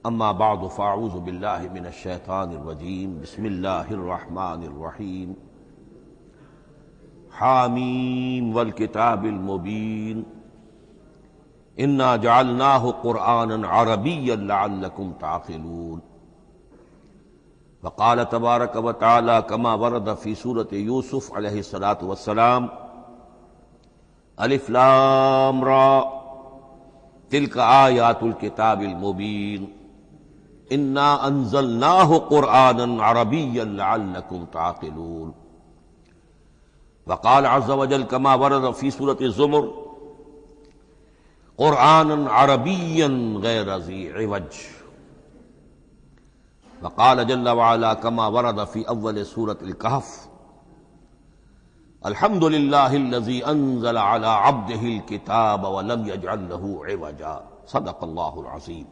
اما بعد فاعوذ باللہ من الشیطان الرجیم بسم اللہ الرحمن الرحیم حامیم والکتاب المبین انا جعلناہ قرآنا عربیا لعلکم تعقلون وقال تبارک وتعالی کما ورد فی سورۃ یوسف علیہ الصلاۃ والسلام الف لام را تلک آیات الکتاب المبین انا انزلناہ قرآنا عربیا لعلکم تعقلون وقال عز وجل كما ورد في سورة الزمر قرآنا عربيا غير ذي عوج وقال جل وعلا كما ورد في أول سورة الكهف الحمد لله الذي أنزل على عبده الكتاب ولم يجعل له عوجا صدق الله العظيم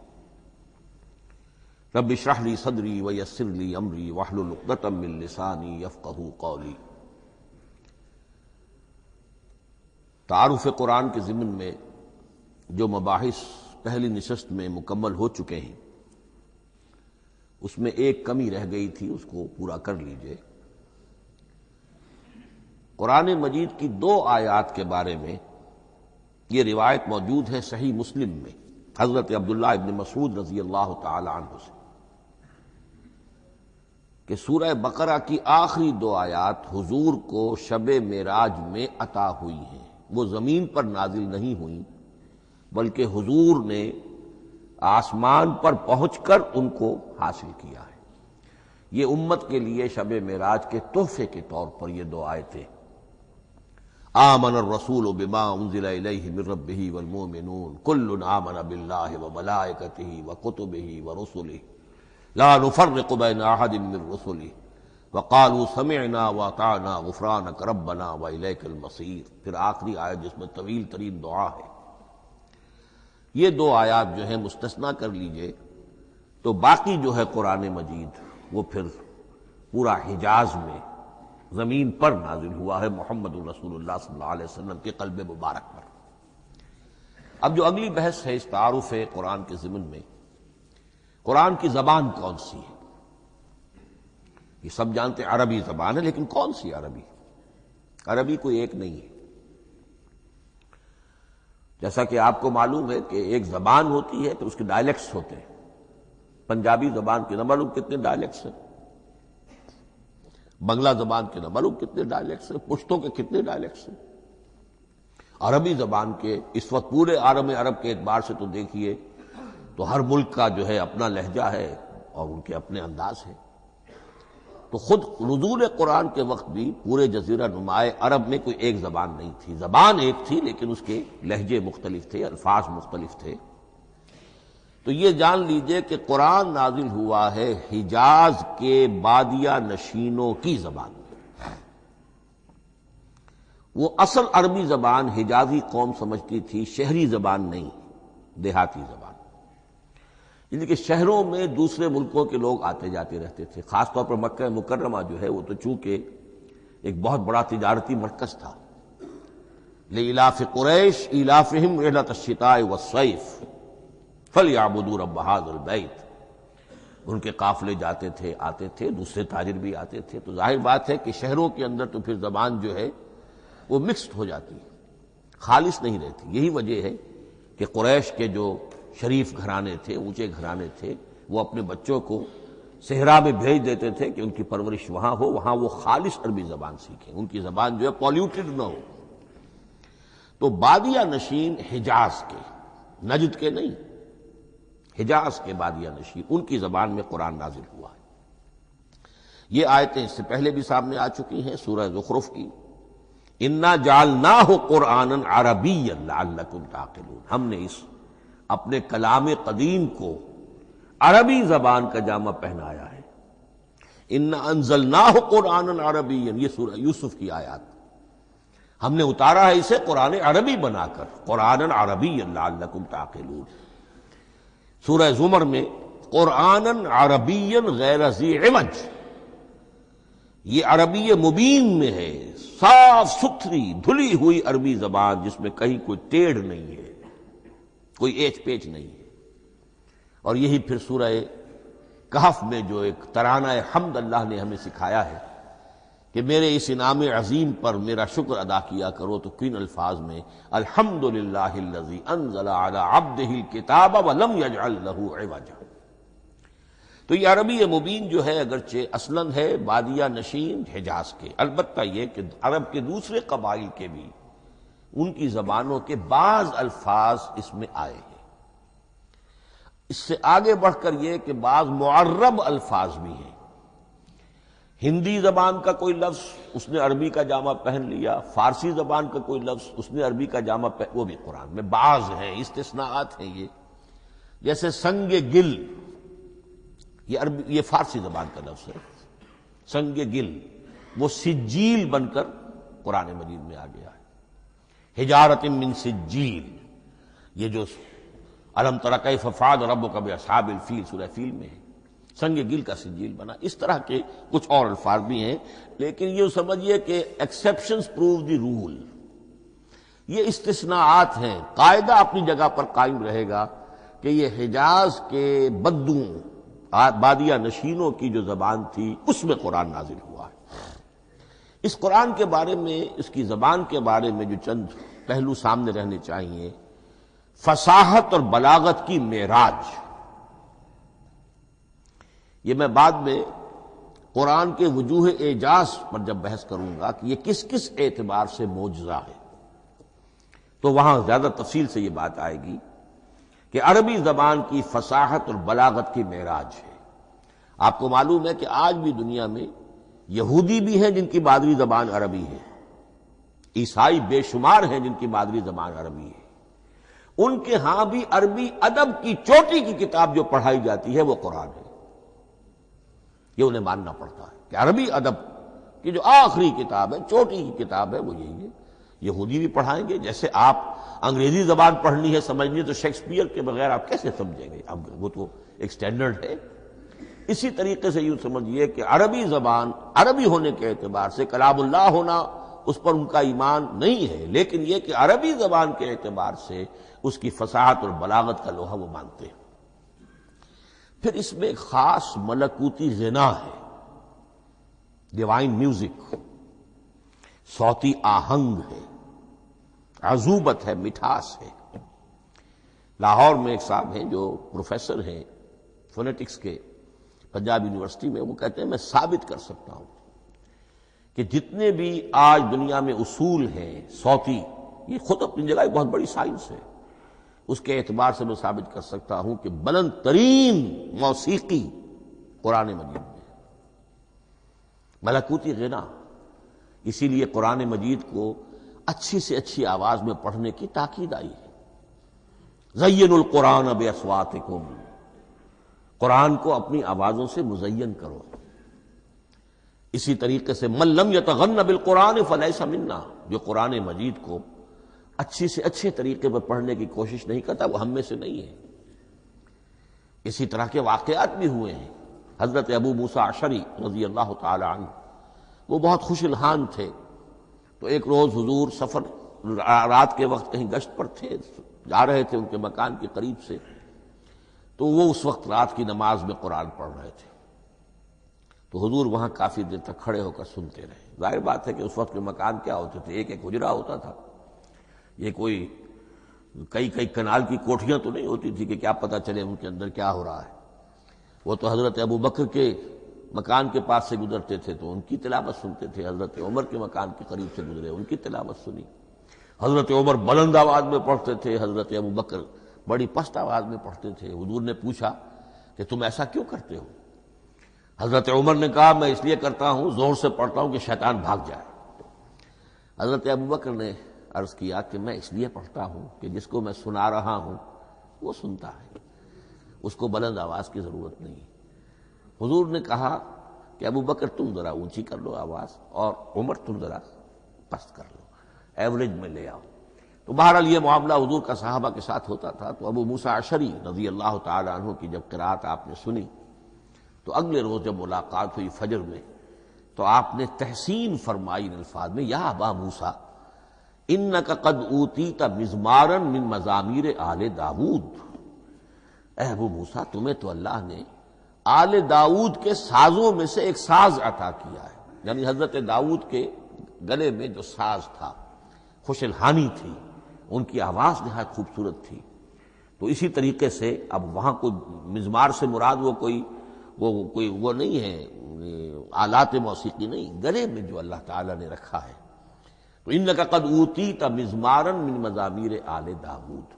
رب اشرح لي صدري ويسر لي أمري واحلل عقدة من لساني يفقهوا قولي۔ تعارف قرآن کے ضمن میں جو مباحث پہلی نشست میں مکمل ہو چکے ہیں اس میں ایک کمی رہ گئی تھی، اس کو پورا کر لیجئے۔ قرآن مجید کی 2 آیات کے بارے میں یہ روایت موجود ہے صحیح مسلم میں حضرت عبداللہ ابن مسعود رضی اللہ تعالی عنہ سے کہ سورہ بقرہ کی آخری 2 آیات حضور کو شب معراج میں عطا ہوئی ہیں، وہ زمین پر نازل نہیں ہوئیں بلکہ حضور نے آسمان پر پہنچ کر ان کو حاصل کیا ہے۔ یہ امت کے لیے شب معراج کے تحفے کے طور پر یہ 2 آیتیں آمن الرسول بما انزل الیہ من ربہ والمؤمنون کل آمن باللہ وملائکتہ وکتبہ ورسلہ لا نفرق بین احد من رسلہ وقالوا سمعنا واطعنا غفرانک ربنا والیک المصیر۔ پھر آخری آیت جس میں طویل ترین دعا ہے۔ یہ 2 آیات جو ہیں مستثنا کر لیجئے تو باقی جو ہے قرآن مجید وہ پھر پورا حجاز میں زمین پر نازل ہوا ہے محمد رسول اللہ صلی اللہ علیہ وسلم کے قلب مبارک پر۔ اب جو اگلی بحث ہے اس تعارف قرآن کے ضمن میں، قرآن کی زبان کون سی ہے؟ یہ سب جانتے ہیں عربی زبان ہے، لیکن کون سی عربی؟ عربی کوئی ایک نہیں ہے۔ جیسا کہ آپ کو معلوم ہے کہ ایک زبان ہوتی ہے تو اس کے ڈائلیکٹس ہوتے ہیں۔ پنجابی زبان کے نہ معلوم کتنے ڈائلیکٹس ہیں، بنگلہ زبان کے نہ معلوم کتنے ڈائلیکٹس ہیں، پشتوں کے کتنے ڈائلیکٹس ہیں۔ عربی زبان کے اس وقت پورے عالم عرب کے اعتبار سے تو دیکھیے تو ہر ملک کا جو ہے اپنا لہجہ ہے اور ان کے اپنے انداز ہے۔ تو خود نزول قرآن کے وقت بھی پورے جزیرہ نمائے عرب میں کوئی ایک زبان نہیں تھی، زبان ایک تھی لیکن اس کے لہجے مختلف تھے، الفاظ مختلف تھے۔ تو یہ جان لیجئے کہ قرآن نازل ہوا ہے حجاز کے بادیہ نشینوں کی زبان میں۔ وہ اصل عربی زبان حجازی قوم سمجھتی تھی، شہری زبان نہیں، دیہاتی زبان۔ یعنی کہ شہروں میں دوسرے ملکوں کے لوگ آتے جاتے رہتے تھے، خاص طور پر مکہ مکرمہ جو ہے وہ تو چونکہ ایک بہت بڑا تجارتی مرکز تھا۔ لإلاف قریش ایلافہم رحلۃ الشتاء والصیف فلیعبدوا رب ھذا البیت۔ ان کے قافلے جاتے تھے، آتے تھے، دوسرے تاجر بھی آتے تھے، تو ظاہر بات ہے کہ شہروں کے اندر تو پھر زبان جو ہے وہ مکسڈ ہو جاتی ہے، خالص نہیں رہتی۔ یہی وجہ ہے کہ قریش کے جو شریف گھرانے تھے، اونچے گھرانے تھے، وہ اپنے بچوں کو صحرا میں بھیج دیتے تھے کہ ان کی پرورش وہاں ہو، وہاں وہ خالص عربی زبان سیکھیں، ان کی زبان جو ہے پولیوٹڈ نہ ہو۔ تو بادیہ نشین حجاز کے، نجد کے نہیں، حجاز کے بادیہ نشین، ان کی زبان میں قرآن نازل ہوا ہے۔ یہ آیتیں اس سے پہلے بھی سامنے آ چکی ہیں سورہ زخرف کی، انا جعلناہ قرآنا عربیا لعلکم تعقلون۔ ہم نے اس اپنے کلام قدیم کو عربی زبان کا جامہ پہنایا ہے۔ انا انزلناہ قرآنا عربیا، یہ سورہ یوسف کی آیات، ہم نے اتارا ہے اسے قرآن عربی بنا کر، قرآنا عربیا لعلکم تعقلون۔ سورہ زمر میں قرآنا عربیا غیر ذی عوج، یہ عربی مبین میں ہے، صاف ستھری دھلی ہوئی عربی زبان جس میں کہیں کوئی ٹیڑھ نہیں ہے، کوئی ایچ پیچ نہیں ہے۔ اور یہی پھر سورہ کہف میں جو ایک ترانہ حمد اللہ نے ہمیں سکھایا ہے کہ میرے اس انعام عظیم پر میرا شکر ادا کیا کرو، تو کن الفاظ میں الحمدللہ الذی انزل علی عبدہ الکتاب ولم یجعل لہ عوجا۔ تو یہ عربی مبین جو ہے اگرچہ اصلاً ہے بادیہ نشین حجاز کے، البتہ یہ کہ عرب کے دوسرے قبائل کے بھی ان کی زبانوں کے بعض الفاظ اس میں آئے ہیں۔ اس سے آگے بڑھ کر یہ کہ بعض معرب الفاظ بھی ہیں، ہندی زبان کا کوئی لفظ اس نے عربی کا جامہ پہن لیا، فارسی زبان کا کوئی لفظ اس نے عربی کا جامہ وہ بھی قرآن میں بعض ہیں، استثناءات ہیں یہ۔ جیسے سنگ گل، یہ فارسی زبان کا لفظ ہے، سنگ گل، وہ سجیل بن کر قرآن مجید میں آ گیا ہے، حجارت من سجیل، یہ جو الم تر کیف فعل ربک باصحاب الفیل سورہ فیل میں ہے، سنگ گل کا سجیل بنا۔ اس طرح کے کچھ اور الفاظ بھی ہیں، لیکن یہ سمجھیے کہ ایکسیپشنز پروو دی رول، یہ استثناءات ہیں، قاعدہ اپنی جگہ پر قائم رہے گا کہ یہ حجاز کے بدوؤں بادیہ نشینوں کی جو زبان تھی اس میں قرآن نازل ہوا ہے۔ اس قرآن کے بارے میں، اس کی زبان کے بارے میں جو چند پہلو سامنے رہنے چاہیے، فصاحت اور بلاغت کی معراج، یہ میں بعد میں قرآن کے وجوہ اعجاز پر جب بحث کروں گا کہ یہ کس کس اعتبار سے معجزہ ہے، تو وہاں زیادہ تفصیل سے یہ بات آئے گی کہ عربی زبان کی فصاحت اور بلاغت کی معراج ہے۔ آپ کو معلوم ہے کہ آج بھی دنیا میں یہودی بھی ہیں جن کی مادری زبان عربی ہے، عیسائی بے شمار ہیں جن کی مادری زبان عربی ہے، ان کے ہاں بھی عربی ادب کی چوٹی کی کتاب جو پڑھائی جاتی ہے وہ قرآن ہے۔ یہ انہیں ماننا پڑتا ہے کہ عربی ادب کی جو آخری کتاب ہے، چوٹی کی کتاب ہے، وہ یہی ہے۔ یہودی بھی پڑھائیں گے، جیسے آپ انگریزی زبان پڑھنی ہے سمجھنی تو شیکسپیئر کے بغیر آپ کیسے سمجھیں گے، اب وہ تو ایک سٹینڈرڈ ہے۔ اسی طریقے سے یوں سمجھیے کہ عربی زبان عربی ہونے کے اعتبار سے کلام اللہ ہونا اس پر ان کا ایمان نہیں ہے، لیکن یہ کہ عربی زبان کے اعتبار سے اس کی فصاحت اور بلاغت کا لوہا وہ مانتے ہیں۔ پھر اس میں ایک خاص ملکوتی غنا ہے، ڈیوائن میوزک، صوتی آہنگ ہے، عذوبت ہے، مٹھاس ہے۔ لاہور میں ایک صاحب ہیں جو پروفیسر ہیں فونیٹکس کے پنجاب یونیورسٹی میں، وہ کہتے ہیں میں ثابت کر سکتا ہوں کہ جتنے بھی آج دنیا میں اصول ہیں صوتی، یہ خود اپنی جگہ ایک بہت بڑی سائنس ہے، اس کے اعتبار سے میں ثابت کر سکتا ہوں کہ بلند ترین موسیقی قرآن مجید میں ہے، ملکوتی غنا۔ اسی لیے قرآن مجید کو اچھی سے اچھی آواز میں پڑھنے کی تاکید آئی ہے۔ زینوا القرآن باصواتکم، قرآن کو اپنی آوازوں سے مزین کرو۔ اسی طریقے سے من لم یتغن بالقرآن فلیس منا، جو قرآن مجید کو اچھی سے اچھے طریقے پر پڑھنے کی کوشش نہیں کرتا وہ ہم میں سے نہیں ہے۔ اسی طرح کے واقعات بھی ہوئے ہیں۔ حضرت ابو موسیٰ اشعری رضی اللہ تعالی عنہ، وہ بہت خوش الحان تھے، تو ایک روز حضور سفر رات کے وقت کہیں گشت پر تھے، جا رہے تھے ان کے مکان کے قریب سے، تو وہ اس وقت رات کی نماز میں قرآن پڑھ رہے تھے، تو حضور وہاں کافی دیر تک کھڑے ہو کر سنتے رہے۔ ظاہر بات ہے کہ اس وقت کے مکان کیا ہوتے تھے، ایک ایک حجرہ ہوتا تھا، یہ کوئی کئی کنال کی کوٹھیاں تو نہیں ہوتی تھی کہ کیا پتہ چلے ان کے اندر کیا ہو رہا ہے۔ وہ تو حضرت ابو بکر کے مکان کے پاس سے گزرتے تھے تو ان کی تلاوت سنتے تھے، حضرت عمر کے مکان کے قریب سے گزرے ان کی تلاوت سنی۔ حضرت عمر بلند آواز میں پڑھتے تھے، حضرت ابو بکر بڑی پست آواز میں پڑھتے تھے۔ حضور نے پوچھا کہ تم ایسا کیوں کرتے ہو؟ حضرت عمر نے کہا میں اس لیے کرتا ہوں، زور سے پڑھتا ہوں کہ شیطان بھاگ جائے۔ حضرت ابو بکر نے عرض کیا کہ میں اس لیے پڑھتا ہوں کہ جس کو میں سنا رہا ہوں وہ سنتا ہے، اس کو بلند آواز کی ضرورت نہیں۔ حضور نے کہا کہ ابو بکر تم ذرا اونچی کر لو آواز، اور عمر تم ذرا پست کر لو، ایوریج میں لے آؤ۔ تو بہرحال یہ معاملہ حضور کا صحابہ کے ساتھ ہوتا تھا۔ تو ابو موسیٰ اشعری رضی اللہ تعالی عنہ کی جب قرات آپ نے سنی تو اگلے روز جب ملاقات ہوئی فجر میں، تو آپ نے تحسین فرمائی ان الفاظ میں، یا ابا موسیٰ انک قد اوتیت مزمارا من مزامیر آل داود، اے ابو موسیٰ تمہیں تو اللہ نے آل داؤد کے سازوں میں سے ایک ساز عطا کیا ہے، یعنی حضرت داؤد کے گلے میں جو ساز تھا، خوش الحانی تھی، ان کی آواز نہایت خوبصورت تھی. تو اسی طریقے سے اب وہاں کوئی مزمار سے مراد وہ نہیں ہے، آلات موسیقی نہیں، گلے میں جو اللہ تعالیٰ نے رکھا ہے. تو انک قد اوتیت مزمارا من مزامیر آل داؤد.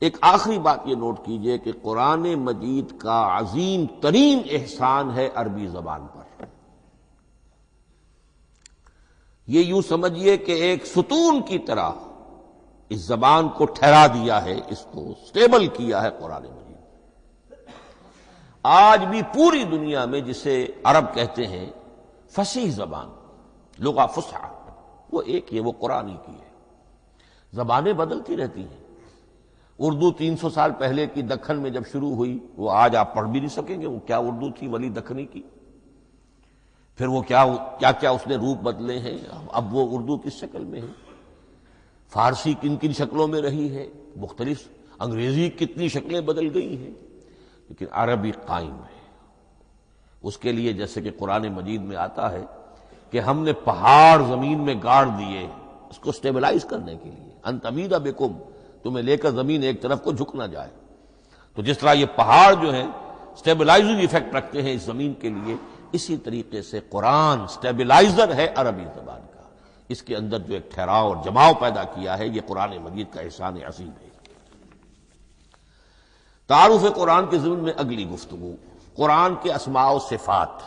ایک آخری بات یہ نوٹ کیجئے کہ قرآن مجید کا عظیم ترین احسان ہے عربی زبان پر. یہ یوں سمجھیے کہ ایک ستون کی طرح اس زبان کو ٹھہرا دیا ہے، اس کو سٹیبل کیا ہے قرآن مجید. آج بھی پوری دنیا میں جسے عرب کہتے ہیں فصیح زبان، لغہ فصحی، وہ ایک ہے، وہ قرآن ہی کی ہے. زبانیں بدلتی رہتی ہیں. اردو 300 سال پہلے کی دکن میں جب شروع ہوئی، وہ آج آپ پڑھ بھی نہیں سکیں گے وہ کیا اردو تھی ولی دکنی کی. پھر وہ کیا اس نے روپ بدلے ہیں، اب وہ اردو کس شکل میں ہے، فارسی کن کن شکلوں میں رہی ہے، مختلف، انگریزی کتنی شکلیں بدل گئی ہیں، لیکن عربی قائم ہے. اس کے لیے جیسے کہ قرآن مجید میں آتا ہے کہ ہم نے پہاڑ زمین میں گاڑ دیے اس کو سٹیبلائز کرنے کے لیے، ان تمید بکم، تمہیں لے کر زمین ایک طرف کو جھک نہ جائے. تو جس طرح یہ پہاڑ جو ہیں سٹیبلائزنگ ایفیکٹ رکھتے ہیں اس زمین کے لیے، اسی طریقے سے قرآن سٹیبلائزر ہے عربی زبان کا. اس کے اندر جو ایک ٹھہراؤ اور جماؤ پیدا کیا ہے، یہ قرآن مجید کا احسان عظیم ہے. تعارف قرآن کے ضمن میں اگلی گفتگو، قرآن کے اسماء و صفات.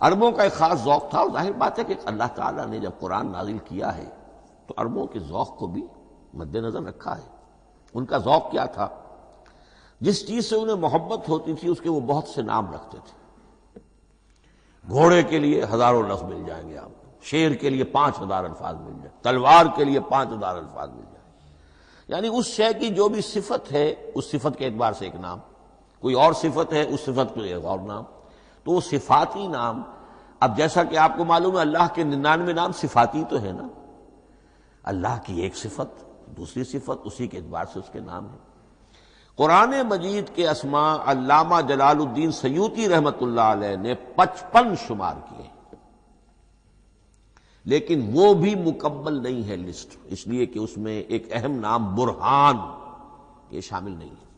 عربوں کا ایک خاص ذوق تھا، اور ظاہر بات ہے کہ اللہ تعالیٰ نے جب قرآن نازل کیا ہے تو عربوں کے ذوق کو بھی مد نظر رکھا ہے. ان کا ذوق کیا تھا؟ جس چیز سے انہیں محبت ہوتی تھی اس کے وہ بہت سے نام رکھتے تھے. گھوڑے کے لیے ہزاروں لفظ مل جائیں گے آپ کو، شیر کے لیے 5000 الفاظ مل جائیں، تلوار کے لیے 5000 الفاظ مل جائیں. یعنی اس شے کی جو بھی صفت ہے اس صفت کے اعتبار سے ایک نام، کوئی اور صفت ہے اس صفت کے ایک اور نام. تو وہ صفاتی نام، اب جیسا کہ آپ کو معلوم ہے اللہ کے 99 نام صفاتی تو ہے نا، اللہ کی ایک صفت دوسری صفت، اسی کے اعتبار سے اس کے نام ہیں. قرآن مجید کے اسماء علامہ جلال الدین سیوطی رحمۃ اللہ علیہ نے 55 شمار کیے، لیکن وہ بھی مکمل نہیں ہے لسٹ، اس لیے کہ اس میں ایک اہم نام برہان یہ شامل نہیں ہے.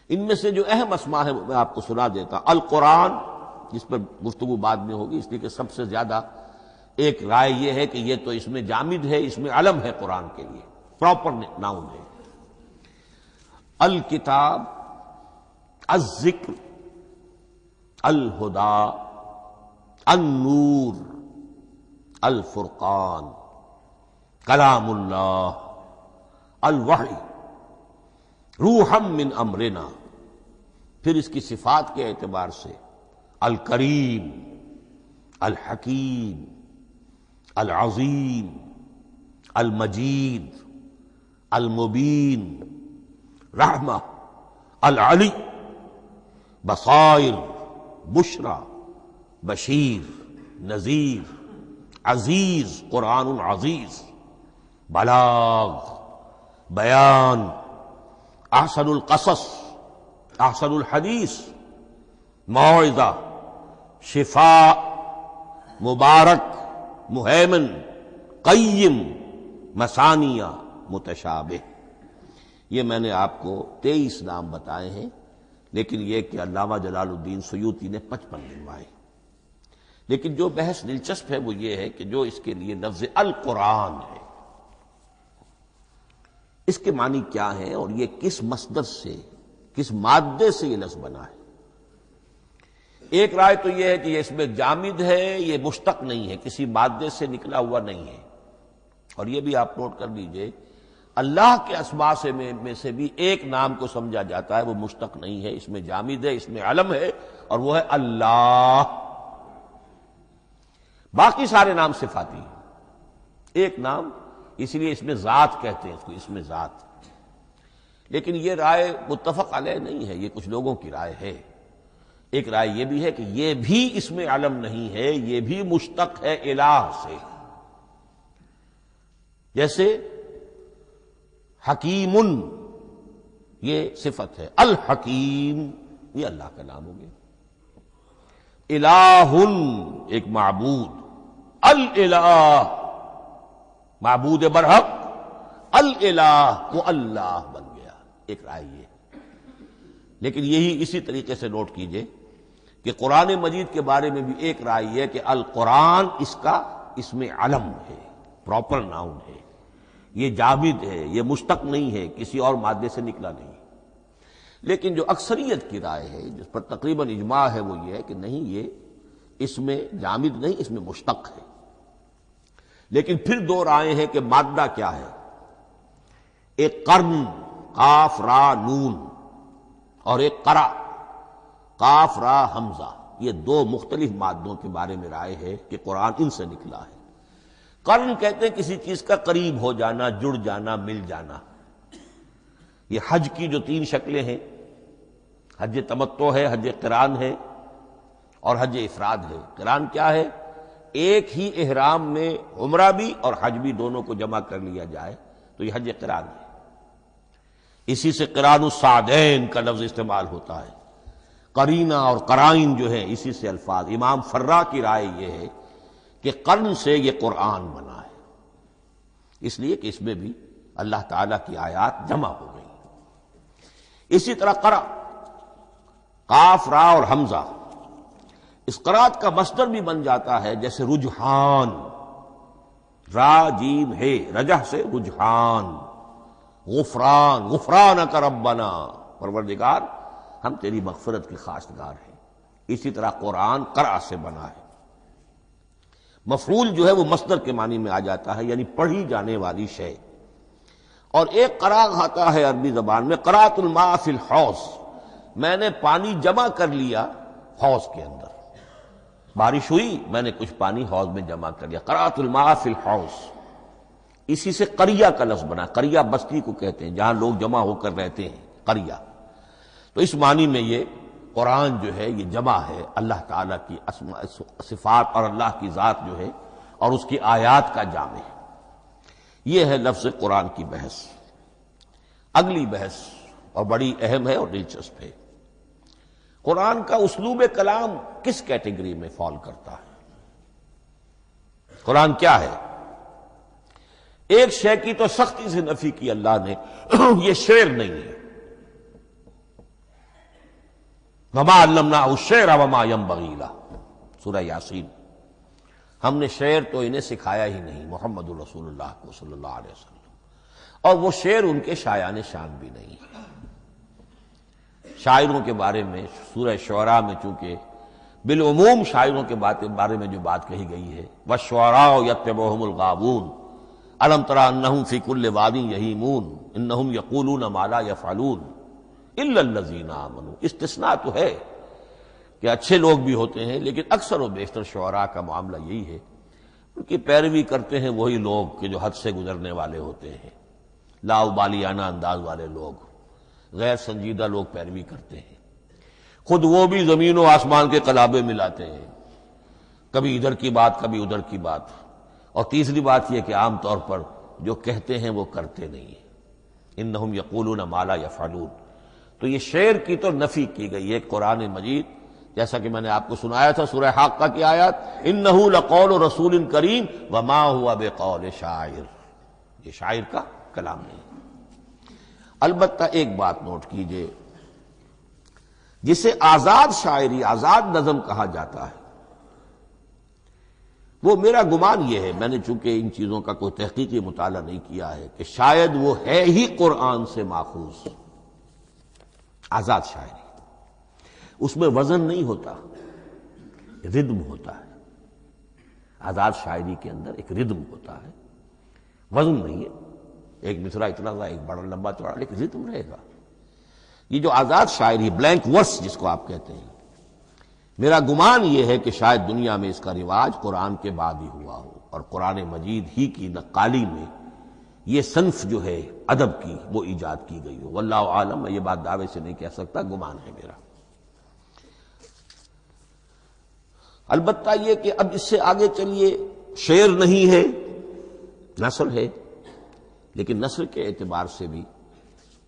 ان میں سے جو اہم اسماء ہے میں آپ کو سنا دیتا. القرآن، جس پر گفتگو بعد میں ہوگی، اس لیے کہ سب سے زیادہ ایک رائے یہ ہے کہ یہ تو اس میں جامد ہے، اس میں علم ہے قرآن کے لیے، پراپر ناؤن ہے. الکتاب، الذکر، الہدا، النور، الفرقان، کلام اللہ، الوحی، روحا من امرنا. پھر اس کی صفات کے اعتبار سے الکریم، الحکیم، العظیم، المجید، المبین، رحمہ، العلی، بصائر، بشرا، بشیر، نذیر، عزیز، قرآن عزیز، بلاغ، بیان، احسن القصص، احسن الحدیث، موعظہ، شفاء، مبارک، مہیمن، قیم، مثانیہ، متشابہ. یہ میں نے آپ کو 23 نام بتائے ہیں، لیکن یہ کہ علامہ جلال الدین سیوطی نے 55 گنوائے. لیکن جو بحث دلچسپ ہے وہ یہ ہے کہ جو اس کے لیے لفظ القرآن ہے، اس کے معنی کیا ہے اور یہ کس مصدر سے، کس مادے سے یہ لفظ بنا ہے. ایک رائے تو یہ ہے کہ یہ اس میں جامد ہے، یہ مشتق نہیں ہے، کسی مادے سے نکلا ہوا نہیں ہے. اور یہ بھی آپ نوٹ کر لیجئے، اللہ کے اسماء میں سے بھی ایک نام کو سمجھا جاتا ہے، وہ مشتق نہیں ہے، اس میں جامد ہے، اس میں علم ہے، اور وہ ہے اللہ. باقی سارے نام صفاتی ہیں. ایک نام، اس لیے اس میں ذات کہتے ہیں اس کو، اس میں ذات. لیکن یہ رائے متفق علیہ نہیں ہے، یہ کچھ لوگوں کی رائے ہے. ایک رائے یہ بھی ہے کہ یہ بھی اس میں علم نہیں ہے، یہ بھی مشتق ہے الہ سے. جیسے حکیم یہ صفت ہے، الحکیم یہ اللہ کا نام ہو گیا، الہ ایک معبود، الالہ معبود برحق، الالہ وہ اللہ بن گیا، ایک رائے یہ۔ لیکن یہی اسی طریقے سے نوٹ کیجئے کہ قرآن مجید کے بارے میں بھی ایک رائے یہ کہ القرآن اس کا اسم علم ہے، پراپر ناؤن ہے، یہ جامد ہے، یہ مشتق نہیں ہے، کسی اور مادے سے نکلا نہیں۔ لیکن جو اکثریت کی رائے ہے، جس پر تقریباً اجماع ہے، وہ یہ ہے کہ نہیں، یہ اس میں جامد نہیں، اس میں مشتق ہے۔ لیکن پھر دو رائے ہیں کہ مادہ کیا ہے۔ ایک قرن قاف را نون اور ایک قرا قاف را حمزہ، یہ دو مختلف مادوں کے بارے میں رائے ہے کہ قرآن ان سے نکلا ہے۔ قرن کہتے ہیں کسی چیز کا قریب ہو جانا، جڑ جانا، مل جانا۔ یہ حج کی جو تین شکلیں ہیں، حج تمتع ہے، حج قران ہے اور حج افراد ہے۔ قران کیا ہے؟ ایک ہی احرام میں عمرہ بھی اور حج بھی دونوں کو جمع کر لیا جائے تو یہ حج قران ہے۔ اسی سے قران الصعدین کا لفظ استعمال ہوتا ہے۔ قرینہ اور قرائن جو ہیں اسی سے الفاظ۔ امام فرا کی رائے یہ ہے کہ قرن سے یہ قرآن بنا ہے، اس لیے کہ اس میں بھی اللہ تعالیٰ کی آیات جمع ہو گئی۔ اسی طرح قرأ قاف را اور حمزہ، اس قرات کا مصدر بھی بن جاتا ہے، جیسے رجحان، را جیم ہے، رجح سے رجحان، غفران، غفرانک ربنا، پروردگار ہم تیری مغفرت کے خواستگار ہیں۔ اسی طرح قرآن قرأ سے بنا ہے۔ مفعول جو ہے وہ مصدر کے معنی میں آ جاتا ہے، یعنی پڑھی جانے والی شے۔ اور ایک قرأ آتا ہے عربی زبان میں، قرأت الماء فی الحوض، میں نے پانی جمع کر لیا حوض کے اندر، بارش ہوئی میں نے کچھ پانی حوض میں جمع کر لیا، قرأت الماء فی الحوض۔ اسی سے قریہ کا لفظ بنا، قریہ بستی کو کہتے ہیں جہاں لوگ جمع ہو کر رہتے ہیں، قریہ۔ تو اس معنی میں یہ قرآن جو ہے یہ جمع ہے اللہ تعالیٰ کی اسماء صفات اور اللہ کی ذات جو ہے اور اس کی آیات کا جامع ہے۔ یہ ہے لفظ قرآن کی بحث۔ اگلی بحث اور بڑی اہم ہے اور دلچسپ ہے، قرآن کا اسلوب کلام کس کیٹیگری میں فال کرتا ہے؟ قرآن کیا ہے؟ ایک شے کی تو سختی سے نفی کی اللہ نے، یہ شعر نہیں ہے۔ وما علمناہ الشعر وما ينبغی لہ، سورہ یاسین۔ ہم نے شعر تو انہیں سکھایا ہی نہیں، محمد الرسول اللہ کو صلی اللہ علیہ وسلم، اور وہ شعر ان کے شایان شان بھی نہیں ہے۔ شاعروں کے بارے میں سورہ شعراء میں چونکہ بالعموم شاعروں کے بارے میں جو بات کہی گئی ہے، وَالشُّعَرَاءُ يَتَّبِعُهُمُ الْغَاوُونَ أَلَمْ تَرَ أَنَّهُمْ فِي كُلِّ وَادٍ يَهِيمُونَ إِنَّهُمْ يَقُولُونَ مَا لَا يَفْعَلُونَ إِلَّا الَّذِينَ آمَنُوا۔ استثناء تو ہے کہ اچھے لوگ بھی ہوتے ہیں، لیکن اکثر و بیشتر شعراء کا معاملہ یہی ہے، ان کی پیروی کرتے ہیں وہی لوگ کہ جو حد سے گزرنے والے ہوتے ہیں، لاؤبالیانہ انداز والے لوگ، غیر سنجیدہ لوگ پیروی کرتے ہیں۔ خود وہ بھی زمین و آسمان کے قلابے ملاتے ہیں، کبھی ادھر کی بات کبھی ادھر کی بات۔ اور تیسری بات یہ کہ عام طور پر جو کہتے ہیں وہ کرتے نہیں ہیں، انہم یقولون ما لا یفعلون۔ تو یہ شعر کی تو نفی کی گئی ہے قرآن مجید، جیسا کہ میں نے آپ کو سنایا تھا سورہ حاقہ کی آیات، انہ لقول رسول کریم وما ہوا بقول شاعر، یہ شاعر کا کلام نہیں۔ البتہ ایک بات نوٹ کیجئے، جسے آزاد شاعری، آزاد نظم کہا جاتا ہے، وہ میرا گمان یہ ہے، میں نے چونکہ ان چیزوں کا کوئی تحقیقی مطالعہ نہیں کیا ہے، کہ شاید وہ ہے ہی قرآن سے ماخوذ آزاد شاعری۔ اس میں وزن نہیں ہوتا، ردم ہوتا ہے۔ آزاد شاعری کے اندر ایک ردم ہوتا ہے، وزن نہیں ہے، ایک مصرع اتنا بڑا ایک بڑا لمبا چوڑا، لیکن ردم رہے گا۔ یہ جو آزاد شاعری، بلینک ورس جس کو آپ کہتے ہیں، میرا گمان یہ ہے کہ شاید دنیا میں اس کا رواج قرآن کے بعد ہی ہوا ہو، اور قرآن مجید ہی کی نقالی میں یہ صنف جو ہے ادب کی وہ ایجاد کی گئی ہو۔ واللہ عالم، میں یہ بات دعوے سے نہیں کہہ سکتا، گمان ہے میرا۔ البتہ یہ کہ اب اس سے آگے چلیے، شعر نہیں ہے، نثر ہے، لیکن نثر کے اعتبار سے بھی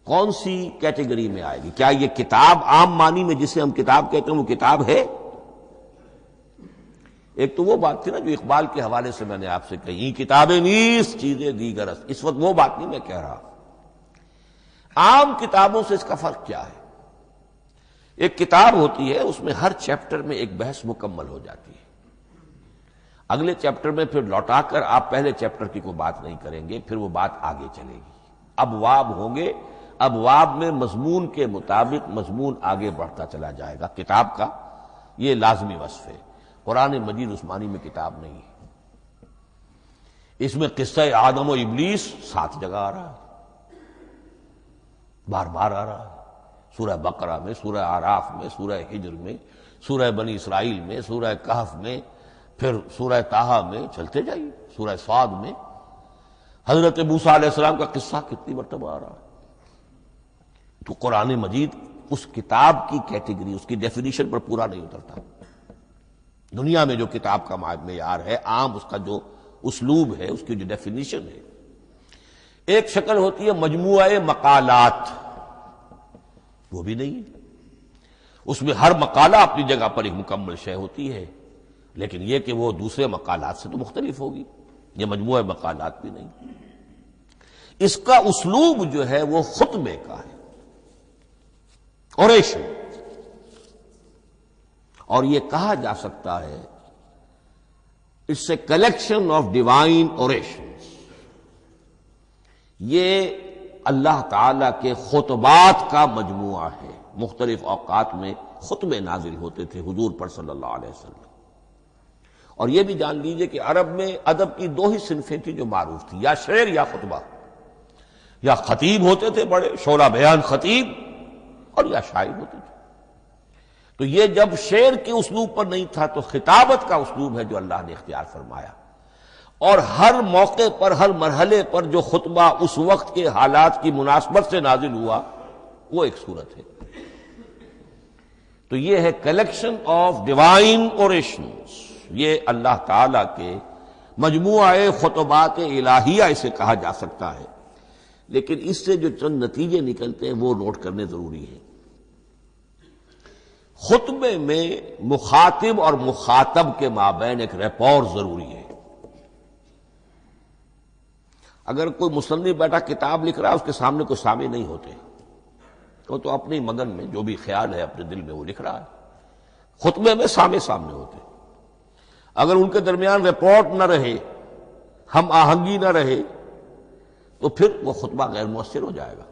کون سی کیٹیگری میں آئے گی؟ کیا یہ کتاب عام معنی میں جسے ہم کتاب کہتے ہیں وہ کتاب ہے؟ ایک تو وہ بات تھی نا جو اقبال کے حوالے سے میں نے آپ سے کہی، کتابیں نیز چیزیں دیگر است، اس وقت وہ بات نہیں میں کہہ رہا۔ عام کتابوں سے اس کا فرق کیا ہے؟ ایک کتاب ہوتی ہے، اس میں ہر چیپٹر میں ایک بحث مکمل ہو جاتی ہے، اگلے چیپٹر میں پھر لوٹا کر آپ پہلے چیپٹر کی کوئی بات نہیں کریں گے، پھر وہ بات آگے چلے گی، ابواب ہوں گے، ابواب میں مضمون کے مطابق مضمون آگے بڑھتا چلا جائے گا۔ کتاب کا یہ لازمی وصف ہے۔ قرآن مجید عثمانی میں کتاب نہیں ہے، اس میں قصہ آدم و ابلیس 7 جگہ آ رہا ہے، بار بار آ رہا ہے، سورہ بقرہ میں، سورہ اعراف میں، سورہ ہجر میں، سورہ بنی اسرائیل میں، سورہ کہف میں، پھر سورہ طٰہٰ میں، چلتے جائیے، سورہ صاد میں حضرت موسیٰ علیہ السلام کا قصہ کتنی مرتبہ آ رہا ہے۔ تو قرآن مجید اس کتاب کی کیٹیگری، اس کی ڈیفینیشن پر پورا نہیں اترتا۔ دنیا میں جو کتاب کا معیار ہے، عام اس کا جو اسلوب ہے، اس کی جو ڈیفینیشن ہے، ایک شکل ہوتی ہے مجموعہ مقالات، وہ بھی نہیں ہے، اس میں ہر مقالہ اپنی جگہ پر ایک مکمل شے ہوتی ہے، لیکن یہ کہ وہ دوسرے مقالات سے تو مختلف ہوگی، یہ مجموعہ مقالات بھی نہیں۔ اس کا اسلوب جو ہے وہ خطبے کا ہے، اوریشن، اور یہ کہا جا سکتا ہے it's a collection of divine orations, یہ اللہ تعالی کے خطبات کا مجموعہ ہے۔ مختلف اوقات میں خطبے نازل ہوتے تھے حضور پر صلی اللہ علیہ وسلم، اور یہ بھی جان لیجئے کہ عرب میں ادب کی 2 ہی صنفیں تھیں جو معروف تھیں، یا شعر یا خطبہ، یا خطیب ہوتے تھے بڑے شعرا بیان خطیب، اور یا شاعر ہوتے تھے۔ تو یہ جب شعر کے اسلوب پر نہیں تھا تو خطابت کا اسلوب ہے جو اللہ نے اختیار فرمایا، اور ہر موقع پر، ہر مرحلے پر جو خطبہ اس وقت کے حالات کی مناسبت سے نازل ہوا وہ ایک صورت ہے۔ تو یہ ہے کلیکشن آف ڈیوائن اوریشنز، یہ اللہ تعالی کے مجموعہ خطبات الہیہ اسے کہا جا سکتا ہے، لیکن اس سے جو چند نتیجے نکلتے ہیں وہ نوٹ کرنے ضروری ہیں۔ خطبے میں مخاطب اور مخاطب کے مابین ایک ریپور ضروری ہے۔ اگر کوئی مصنف بیٹا کتاب لکھ رہا ہے، اس کے سامنے کوئی سامع نہیں ہوتے، وہ تو اپنی مگن میں جو بھی خیال ہے اپنے دل میں وہ لکھ رہا ہے۔ خطبے میں سامنے ہوتے، اگر ان کے درمیان رپورٹ نہ رہے، ہم آہنگی نہ رہے، تو پھر وہ خطبہ غیر مؤثر ہو جائے گا،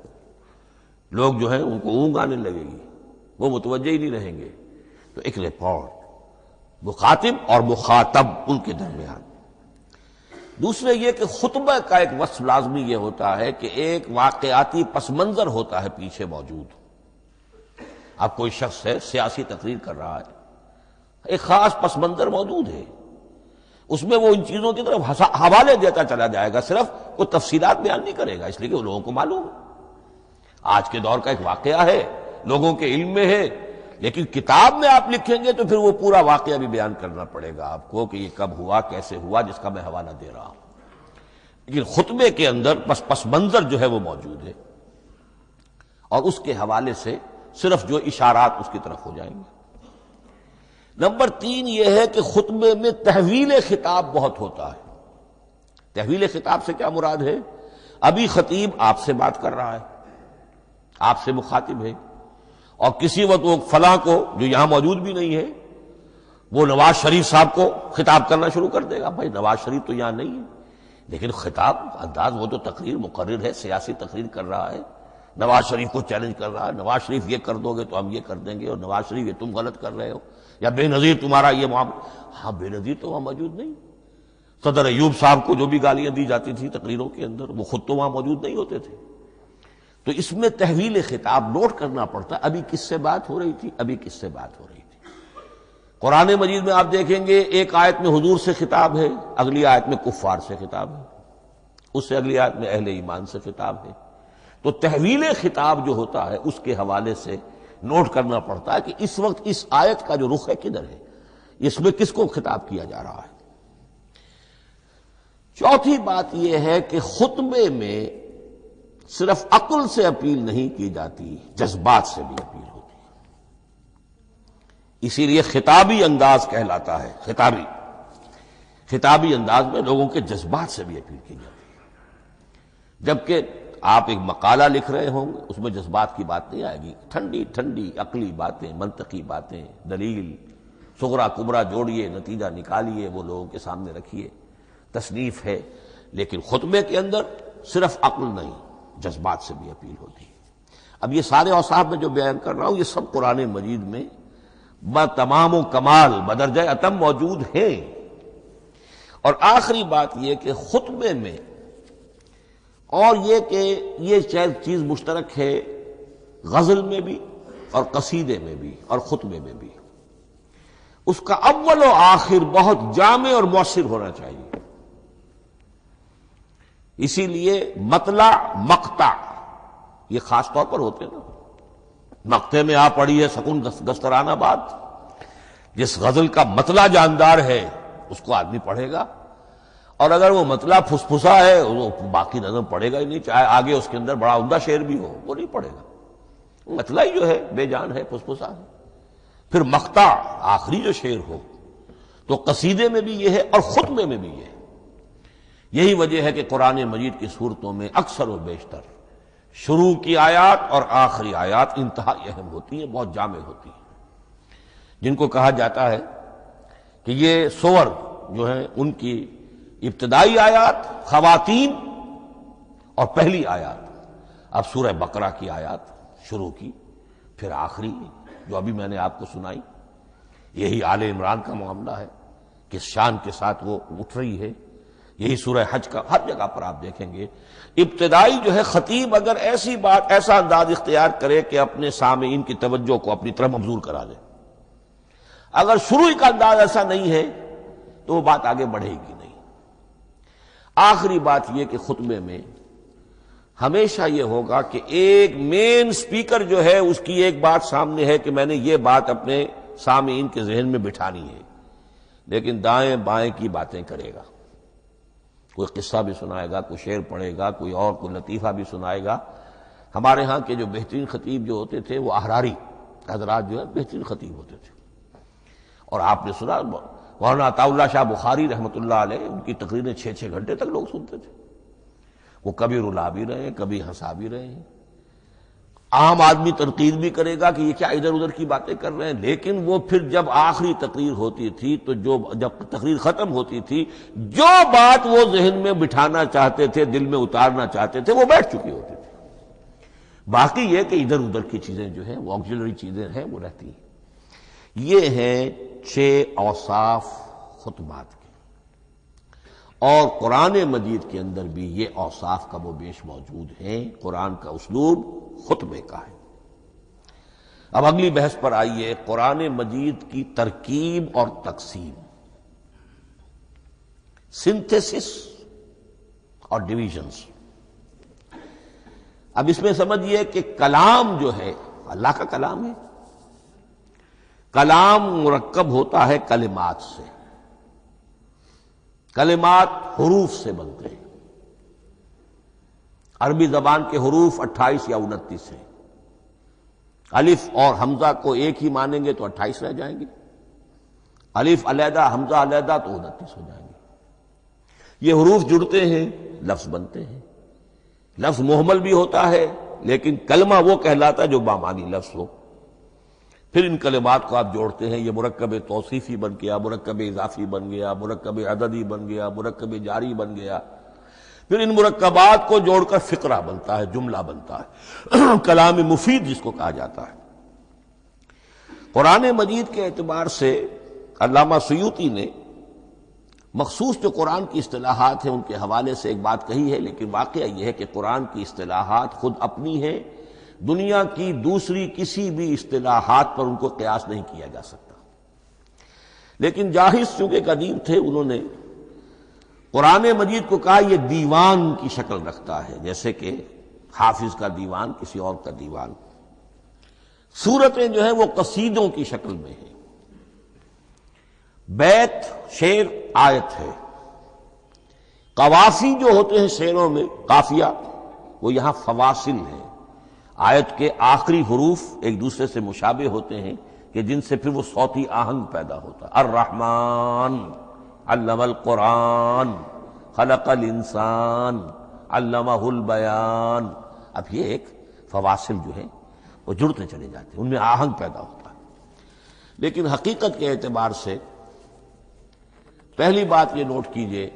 لوگ جو ہیں ان کو اونگ آنے لگے گی، وہ متوجہ ہی نہیں رہیں گے۔ تو ایک رپورٹ مخاطب اور مخاطب ان کے درمیان۔ دوسرے یہ کہ خطبہ کا ایک وصف لازمی یہ ہوتا ہے کہ ایک واقعاتی پس منظر ہوتا ہے پیچھے موجود۔ اب کوئی شخص ہے سیاسی تقریر کر رہا ہے، ایک خاص پس منظر موجود ہے، اس میں وہ ان چیزوں کی طرف حوالے دیتا چلا جائے گا، صرف وہ تفصیلات بیان نہیں کرے گا، اس لیے کہ وہ لوگوں کو معلوم ہے آج کے دور کا ایک واقعہ ہے، لوگوں کے علم میں ہے، لیکن کتاب میں آپ لکھیں گے تو پھر وہ پورا واقعہ بھی بیان کرنا پڑے گا آپ کو کہ یہ کب ہوا، کیسے ہوا، جس کا میں حوالہ دے رہا ہوں۔ لیکن خطبے کے اندر پس منظر جو ہے وہ موجود ہے، اور اس کے حوالے سے صرف جو اشارات اس کی طرف ہو جائیں گے۔ نمبر 3 یہ ہے کہ خطبے میں تحویل خطاب بہت ہوتا ہے۔ تحویل خطاب سے کیا مراد ہے؟ ابھی خطیب آپ سے بات کر رہا ہے، آپ سے مخاطب ہے، اور کسی وقت وہ فلاں کو جو یہاں موجود بھی نہیں ہے، وہ نواز شریف صاحب کو خطاب کرنا شروع کر دے گا۔ بھائی نواز شریف تو یہاں نہیں ہے، لیکن خطاب انداز وہ تو تقریر مقرر ہے، سیاسی تقریر کر رہا ہے، نواز شریف کو چیلنج کر رہا ہے، نواز شریف یہ کر دو گے تو ہم یہ کر دیں گے، اور نواز شریف یہ تم غلط کر رہے ہو، یا بے نظیر تمہارا یہ معاملہ۔ ہاں بے نظیر تو وہاں موجود نہیں، صدر ایوب صاحب کو جو بھی گالیاں دی جاتی تھی تقریروں کے اندر، وہ خود تو وہاں موجود نہیں ہوتے تھے۔ تو اس میں تحویل خطاب نوٹ کرنا پڑتا ہے، ابھی کس سے بات ہو رہی تھی، ابھی کس سے بات ہو رہی تھی۔ قرآن مجید میں آپ دیکھیں گے ایک آیت میں حضور سے خطاب ہے، اگلی آیت میں کفار سے خطاب ہے، اس سے اگلی آیت میں اہل ایمان سے خطاب ہے۔ تو تحویل خطاب جو ہوتا ہے اس کے حوالے سے نوٹ کرنا پڑتا ہے کہ اس وقت اس آیت کا جو رخ ہے کدھر ہے، اس میں کس کو خطاب کیا جا رہا ہے۔ چوتھی بات یہ ہے کہ خطبے میں صرف عقل سے اپیل نہیں کی جاتی، جذبات سے بھی اپیل ہوتی ہے۔ اسی لیے خطابی انداز کہلاتا ہے، خطابی انداز میں لوگوں کے جذبات سے بھی اپیل کی جاتی ہے۔ جبکہ آپ ایک مقالہ لکھ رہے ہوں گے، اس میں جذبات کی بات نہیں آئے گی، ٹھنڈی ٹھنڈی عقلی باتیں، منطقی باتیں، دلیل صغرا کبرا جوڑیے، نتیجہ نکالیے، وہ لوگوں کے سامنے رکھیے، تصنیف ہے۔ لیکن خطبے کے اندر صرف عقل نہیں، جذبات سے بھی اپیل ہوتی ہے۔ اب یہ سارے اوصاف میں جو بیان کر رہا ہوں، یہ سب قرآن مجید میں تمام و کمال بدرجہ اتم موجود ہیں۔ اور آخری بات یہ کہ خطبے میں، اور یہ کہ یہ چیز مشترک ہے غزل میں بھی اور قصیدے میں بھی اور خطبے میں بھی، اس کا اول و آخر بہت جامع اور مؤثر ہونا چاہیے۔ اسی لیے مطلع مقطع یہ خاص طور پر ہوتے ہیں نا، مقطع میں آ پڑی ہے سکون گسترانہ بات، جس غزل کا مطلع جاندار ہے اس کو آدمی پڑھے گا، اور اگر وہ مطلع پھسپھسا ہے وہ باقی نظم پڑھے گا ہی نہیں، چاہے آگے اس کے اندر بڑا عمدہ شعر بھی ہو وہ نہیں پڑھے گا، مطلع ہی جو ہے بے جان ہے، پھسپھسا ہے۔ پھر مقطع آخری جو شعر ہو، تو قصیدے میں بھی یہ ہے اور خطبے میں بھی یہ ہے۔ یہی وجہ ہے کہ قرآن مجید کی صورتوں میں اکثر و بیشتر شروع کی آیات اور آخری آیات انتہائی اہم ہوتی ہیں، بہت جامع ہوتی ہیں، جن کو کہا جاتا ہے کہ یہ سور جو ہیں ان کی ابتدائی آیات، خواتین اور پہلی آیات۔ اب سورہ بقرہ کی آیات شروع کی، پھر آخری جو ابھی میں نے آپ کو سنائی، یہی آل عمران کا معاملہ ہے، کس شان کے ساتھ وہ اٹھ رہی ہے۔ یہی سورہ حج کا ہر جگہ پر آپ دیکھیں گے، ابتدائی جو ہے خطیب اگر ایسی بات، ایسا انداز اختیار کرے کہ اپنے سامعین کی توجہ کو اپنی طرف مبذول کرا دے، اگر شروع کا انداز ایسا نہیں ہے تو وہ بات آگے بڑھے گی نہیں۔ آخری بات یہ کہ خطبے میں ہمیشہ یہ ہوگا کہ ایک مین سپیکر جو ہے اس کی ایک بات سامنے ہے کہ میں نے یہ بات اپنے سامعین کے ذہن میں بٹھانی ہے، لیکن دائیں بائیں کی باتیں کرے گا، کوئی قصہ بھی سنائے گا، کوئی شعر پڑھے گا، کوئی اور کوئی لطیفہ بھی سنائے گا۔ ہمارے ہاں کے جو بہترین خطیب جو ہوتے تھے وہ احراری حضرات جو ہے بہترین خطیب ہوتے تھے، اور آپ نے سنا مولانا عطا اللہ شاہ بخاری رحمۃ اللہ علیہ، ان کی تقریریں 6 گھنٹے تک لوگ سنتے تھے۔ وہ کبھی رلا بھی رہے ہیں، کبھی ہنسا بھی رہے ہیں، عام آدمی تنقید بھی کرے گا کہ یہ کیا ادھر ادھر کی باتیں کر رہے ہیں، لیکن وہ پھر جب آخری تقریر ہوتی تھی تو جب تقریر ختم ہوتی تھی، جو بات وہ ذہن میں بٹھانا چاہتے تھے، دل میں اتارنا چاہتے تھے، وہ بیٹھ چکی ہوتی تھی۔ باقی یہ کہ ادھر ادھر کی چیزیں جو ہیں وہ آکسیلری چیزیں ہیں وہ رہتی ہیں۔ یہ ہیں 6 اوصاف خطبات کے، اور قرآن مجید کے اندر بھی یہ اوصاف کم و بیش موجود ہیں۔ قرآن کا اسلوب خطبے کا ہے۔ اب اگلی بحث پر آئیے، قرآن مجید کی ترکیب اور تقسیم، سنتھیسس اور ڈویژنز۔ اب اس میں سمجھیے کہ کلام جو ہے اللہ کا کلام ہے، کلام مرکب ہوتا ہے کلمات سے، کلمات حروف سے بنتے ہیں۔ عربی زبان کے حروف 28 یا 29 ہیں، الف اور حمزہ کو ایک ہی مانیں گے تو 28 رہ جائیں گے، الف علیحدہ حمزہ علیحدہ تو 29 ہو جائیں گے۔ یہ حروف جڑتے ہیں، لفظ بنتے ہیں۔ لفظ محمل بھی ہوتا ہے، لیکن کلمہ وہ کہلاتا ہے جو بامانی لفظ ہو۔ پھر ان کلمات کو آپ جوڑتے ہیں، یہ مرکب توصیفی بن گیا، مرکب اضافی بن گیا، مرکب عددی بن گیا، مرکب جاری بن گیا۔ پھر ان مرکبات کو جوڑ کر فقرہ بنتا ہے، جملہ بنتا ہے، کلام مفید جس کو کہا جاتا ہے۔ قرآن مجید کے اعتبار سے علامہ سیوطی نے مخصوص جو قرآن کی اصطلاحات ہیں ان کے حوالے سے ایک بات کہی ہے، لیکن واقعہ یہ ہے کہ قرآن کی اصطلاحات خود اپنی ہیں، دنیا کی دوسری کسی بھی اصطلاحات پر ان کو قیاس نہیں کیا جا سکتا۔ لیکن جاہز چونکہ قدیم تھے، انہوں نے قرآن مجید کو کہا یہ دیوان کی شکل رکھتا ہے، جیسے کہ حافظ کا دیوان کسی اور کا دیوان۔ سورتیں جو ہیں وہ قصیدوں کی شکل میں ہیں، بیت شعر آیت ہے، قوافی جو ہوتے ہیں شعروں میں قافیہ وہ یہاں فواصل ہے، آیت کے آخری حروف ایک دوسرے سے مشابہ ہوتے ہیں کہ جن سے پھر وہ صوتی آہنگ پیدا ہوتا ہے۔ الرحمن علم القرآن خلق الانسان علمہ البیان۔ اب یہ ایک فواصل جو ہیں وہ جڑتے چلے جاتے ہیں، ان میں آہنگ پیدا ہوتا ہے۔ لیکن حقیقت کے اعتبار سے پہلی بات یہ نوٹ کیجئے،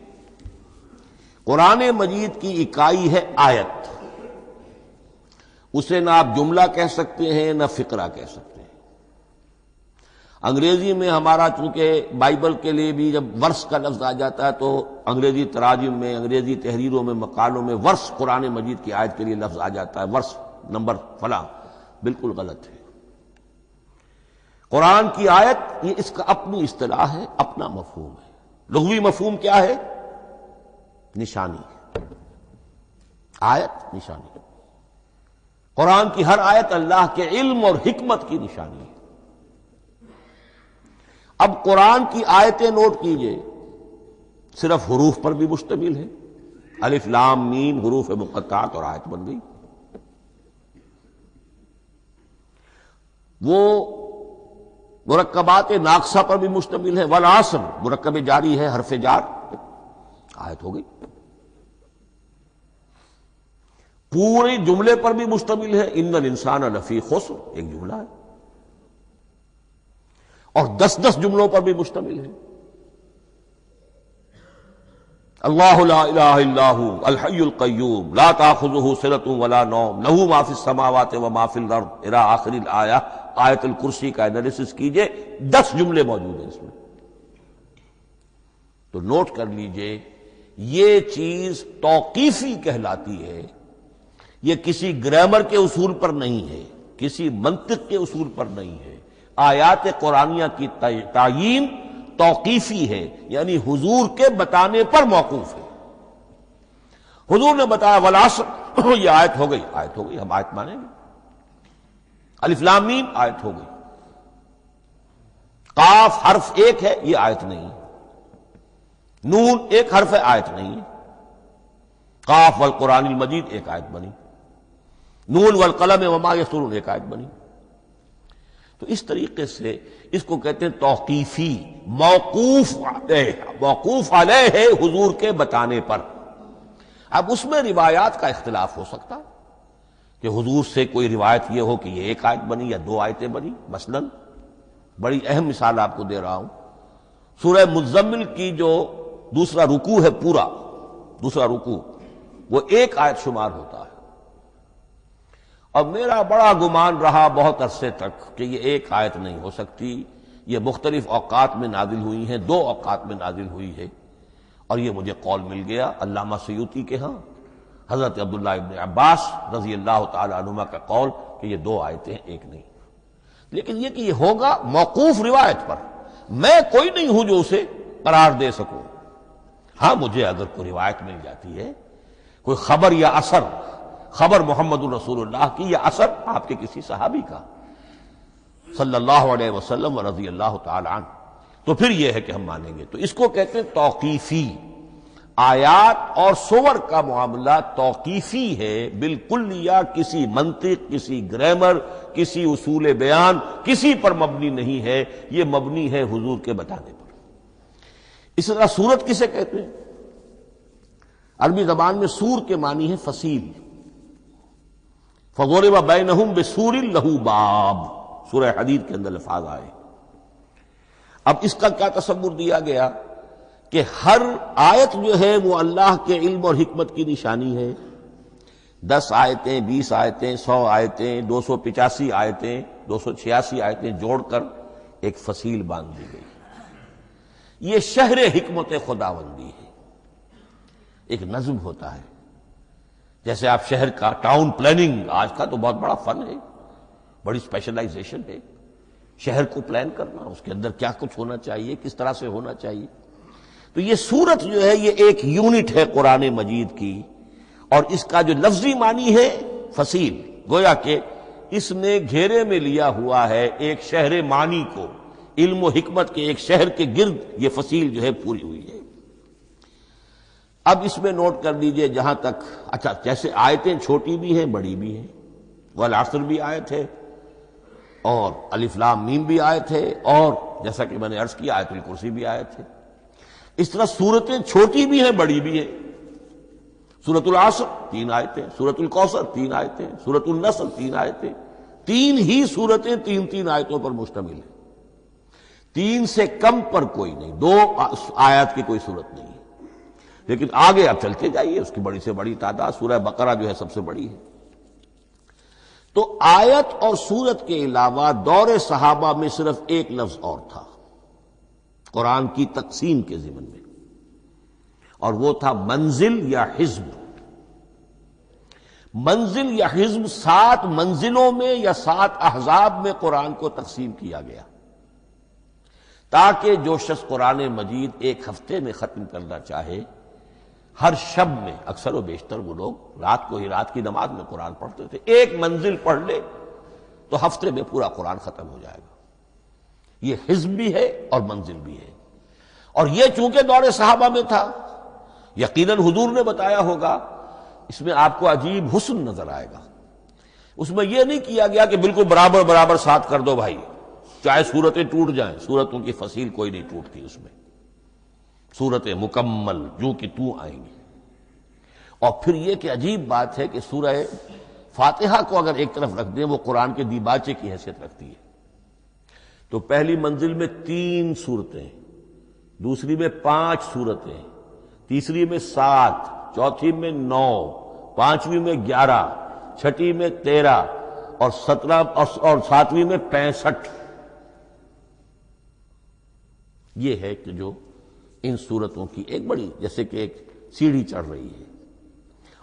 قرآن مجید کی اکائی ہے آیت، اسے نہ آپ جملہ کہہ سکتے ہیں نہ فقرہ کہہ سکتے ہیں۔ انگریزی میں ہمارا چونکہ بائبل کے لیے بھی جب ورس کا لفظ آ جاتا ہے تو انگریزی تراجم میں، انگریزی تحریروں میں، مقالوں میں ورس قرآن مجید کی آیت کے لیے لفظ آ جاتا ہے، ورس نمبر فلاں، بالکل غلط ہے۔ قرآن کی آیت یہ اس کا اپنی اصطلاح ہے، اپنا مفہوم ہے۔ لغوی مفہوم کیا ہے؟ نشانی۔ آیت نشانی، قرآن کی ہر آیت اللہ کے علم اور حکمت کی نشانی ہے۔ اب قرآن کی آیتیں نوٹ کیجئے، صرف حروف پر بھی مشتمل ہے، الف لام میم حروف مقطعات اور آیت بن گئی۔ وہ مرکبات ناقصہ پر بھی مشتمل ہے، والعصر مرکب جاری ہے، حرف جار، آیت ہو گئی۔ پورے جملے پر بھی مشتمل ہے، ان الانسان لفی خسر، ایک جملہ ہے، اور 10 جملوں پر بھی مشتمل ہے۔ اللہ لا الہ الا ھو الحی القیوم لا تاخذہ سنۃ ولا نوم لہ ما فی السماوات وما فی الارض الی آخر الآیہ۔ آیت الکرسی کا انالیسس کیجئے، 10 جملے موجود ہیں اس میں۔ تو نوٹ کر لیجئے، یہ چیز توقیفی کہلاتی ہے، یہ کسی گرامر کے اصول پر نہیں ہے، کسی منطق کے اصول پر نہیں ہے۔ آیات قرآنیہ کی تعیین توقیفی ہے، یعنی حضور کے بتانے پر موقوف ہے۔ حضور نے بتایا والعصر، یہ آیت ہو گئی، آیت ہو گئی، ہم آیت مانیں گے۔ الف لام میم آیت ہو گئی۔ قاف حرف ایک ہے، یہ آیت نہیں ہے۔ نون ایک حرف ہے، آیت نہیں ہے۔ قاف والقرآن المجید ایک آیت بنی، نون والقلم وما یسطرون ایک آیت بنی۔ تو اس طریقے سے اس کو کہتے ہیں توقیفی، موقوف علیہ ہے حضور کے بتانے پر۔ اب اس میں روایات کا اختلاف ہو سکتا ہے کہ حضور سے کوئی روایت یہ ہو کہ یہ ایک آیت بنی یا 2 آیتیں بنی۔ مثلا بڑی اہم مثال آپ کو دے رہا ہوں، سورہ مزمل کی جو دوسرا رکوع ہے، پورا دوسرا رکوع، وہ 1 آیت شمار ہوتا ہے۔ اور میرا بڑا گمان رہا بہت عرصے تک کہ یہ 1 آیت نہیں ہو سکتی، یہ مختلف اوقات میں نازل ہوئی ہیں، 2 اوقات میں نازل ہوئی ہے۔ اور یہ مجھے قول مل گیا علامہ سیوطی کے ہاں، حضرت عبداللہ ابن عباس رضی اللہ تعالی عنہما کا قول کہ یہ 2 آیتیں ہیں، 1 نہیں۔ لیکن یہ کہ یہ ہوگا موقوف روایت پر، میں کوئی نہیں ہوں جو اسے قرار دے سکوں۔ ہاں مجھے اگر کوئی روایت مل جاتی ہے، کوئی خبر یا اثر، خبر محمد الرسول اللہ کی یا اثر آپ کے کسی صحابی کا صلی اللہ علیہ وسلم و رضی اللہ تعالی عنہ، تو پھر یہ ہے کہ ہم مانیں گے۔ تو اس کو کہتے ہیں توقیفی۔ آیات اور سور کا معاملہ توقیفی ہے بالکل، یا کسی منطق، کسی گرامر، کسی اصول بیان، کسی پر مبنی نہیں ہے، یہ مبنی ہے حضور کے بتانے پر۔ اس طرح سورت کسے کہتے ہیں؟ عربی زبان میں سور کے معنی ہے فصیل۔ فضرب بینہم بسور لہ باب، سورہ حدید کے اندر الفاظ آئے۔ اب اس کا کیا تصور دیا گیا کہ ہر آیت جو ہے وہ اللہ کے علم اور حکمت کی نشانی ہے۔ 10 آیتیں، 20 آیتیں، 100 آیتیں، 285 آیتیں، 286 آیتیں جوڑ کر ایک فصیل باندھ دی گئی۔ یہ شہر حکمت خداوندی ہے۔ ایک نظم ہوتا ہے، جیسے آپ شہر کا ٹاؤن پلاننگ آج کا تو بہت بڑا فن ہے، بڑی اسپیشلائزیشن ہے، شہر کو پلان کرنا، اس کے اندر کیا کچھ ہونا چاہیے، کس طرح سے ہونا چاہیے۔ تو یہ سورت جو ہے یہ ایک یونٹ ہے قرآن مجید کی، اور اس کا جو لفظی معنی ہے فصیل، گویا کہ اس نے گھیرے میں لیا ہوا ہے ایک شہر معنی کو، علم و حکمت کے ایک شہر کے گرد یہ فصیل جو ہے پوری ہوئی ہے۔ اب اس میں نوٹ کر لیجئے جہاں تک، اچھا جیسے آیتیں چھوٹی بھی ہیں بڑی بھی ہیں، والعصر بھی آیت ہے اور الف لام میم بھی آیت ہے، اور جیسا کہ میں نے عرض کیا آیت الکرسی بھی آیت ہے. اس طرح سورتیں چھوٹی بھی ہیں بڑی بھی ہیں. سورۃ العصر 3 آیتیں، سورۃ الکوثر 3 آیتیں، سورۃ النصر 3 آیتیں، 3 ہی سورتیں 3 آیتوں پر مشتمل ہیں. 3 سے کم پر کوئی نہیں، 2 آیات کی کوئی صورت نہیں ہے. لیکن آگے آپ چلتے جائیے، اس کی بڑی سے بڑی تعداد سورہ بقرہ جو ہے سب سے بڑی ہے. تو آیت اور سورت کے علاوہ دور صحابہ میں صرف ایک لفظ اور تھا قرآن کی تقسیم کے ضمن میں، اور وہ تھا منزل یا حزب. منزل یا حزب 7 منزلوں میں یا 7 احزاب میں قرآن کو تقسیم کیا گیا، تاکہ جو شخص قرآن مجید ایک ہفتے میں ختم کرنا چاہے، ہر شب میں، اکثر و بیشتر وہ لوگ رات کو ہی رات کی نماز میں قرآن پڑھتے تھے، ایک منزل پڑھ لے تو ہفتے میں پورا قرآن ختم ہو جائے گا. یہ حزب بھی ہے اور منزل بھی ہے. اور یہ چونکہ دور صحابہ میں تھا، یقیناً حضور نے بتایا ہوگا، اس میں آپ کو عجیب حسن نظر آئے گا. اس میں یہ نہیں کیا گیا کہ بالکل برابر برابر 7 کر دو بھائی، چاہے صورتیں ٹوٹ جائیں. صورتوں کی فصیل کوئی نہیں ٹوٹتی اس میں، صورتیں مکمل جو کہ تو آئیں گی. اور پھر یہ کہ عجیب بات ہے کہ سورہ فاتحہ کو اگر ایک طرف رکھ دیں، وہ قرآن کے دیباچے کی حیثیت رکھتی ہے. تو پہلی منزل میں 3 صورتیں، دوسری میں 5 صورتیں، تیسری میں 7، چوتھی میں 9، پانچویں میں 11، چھٹی میں 13 اور 17 اور 7ویں میں 65. یہ ہے کہ جو ان صورتوں کی ایک بڑی، جیسے کہ ایک سیڑھی چڑھ رہی ہے،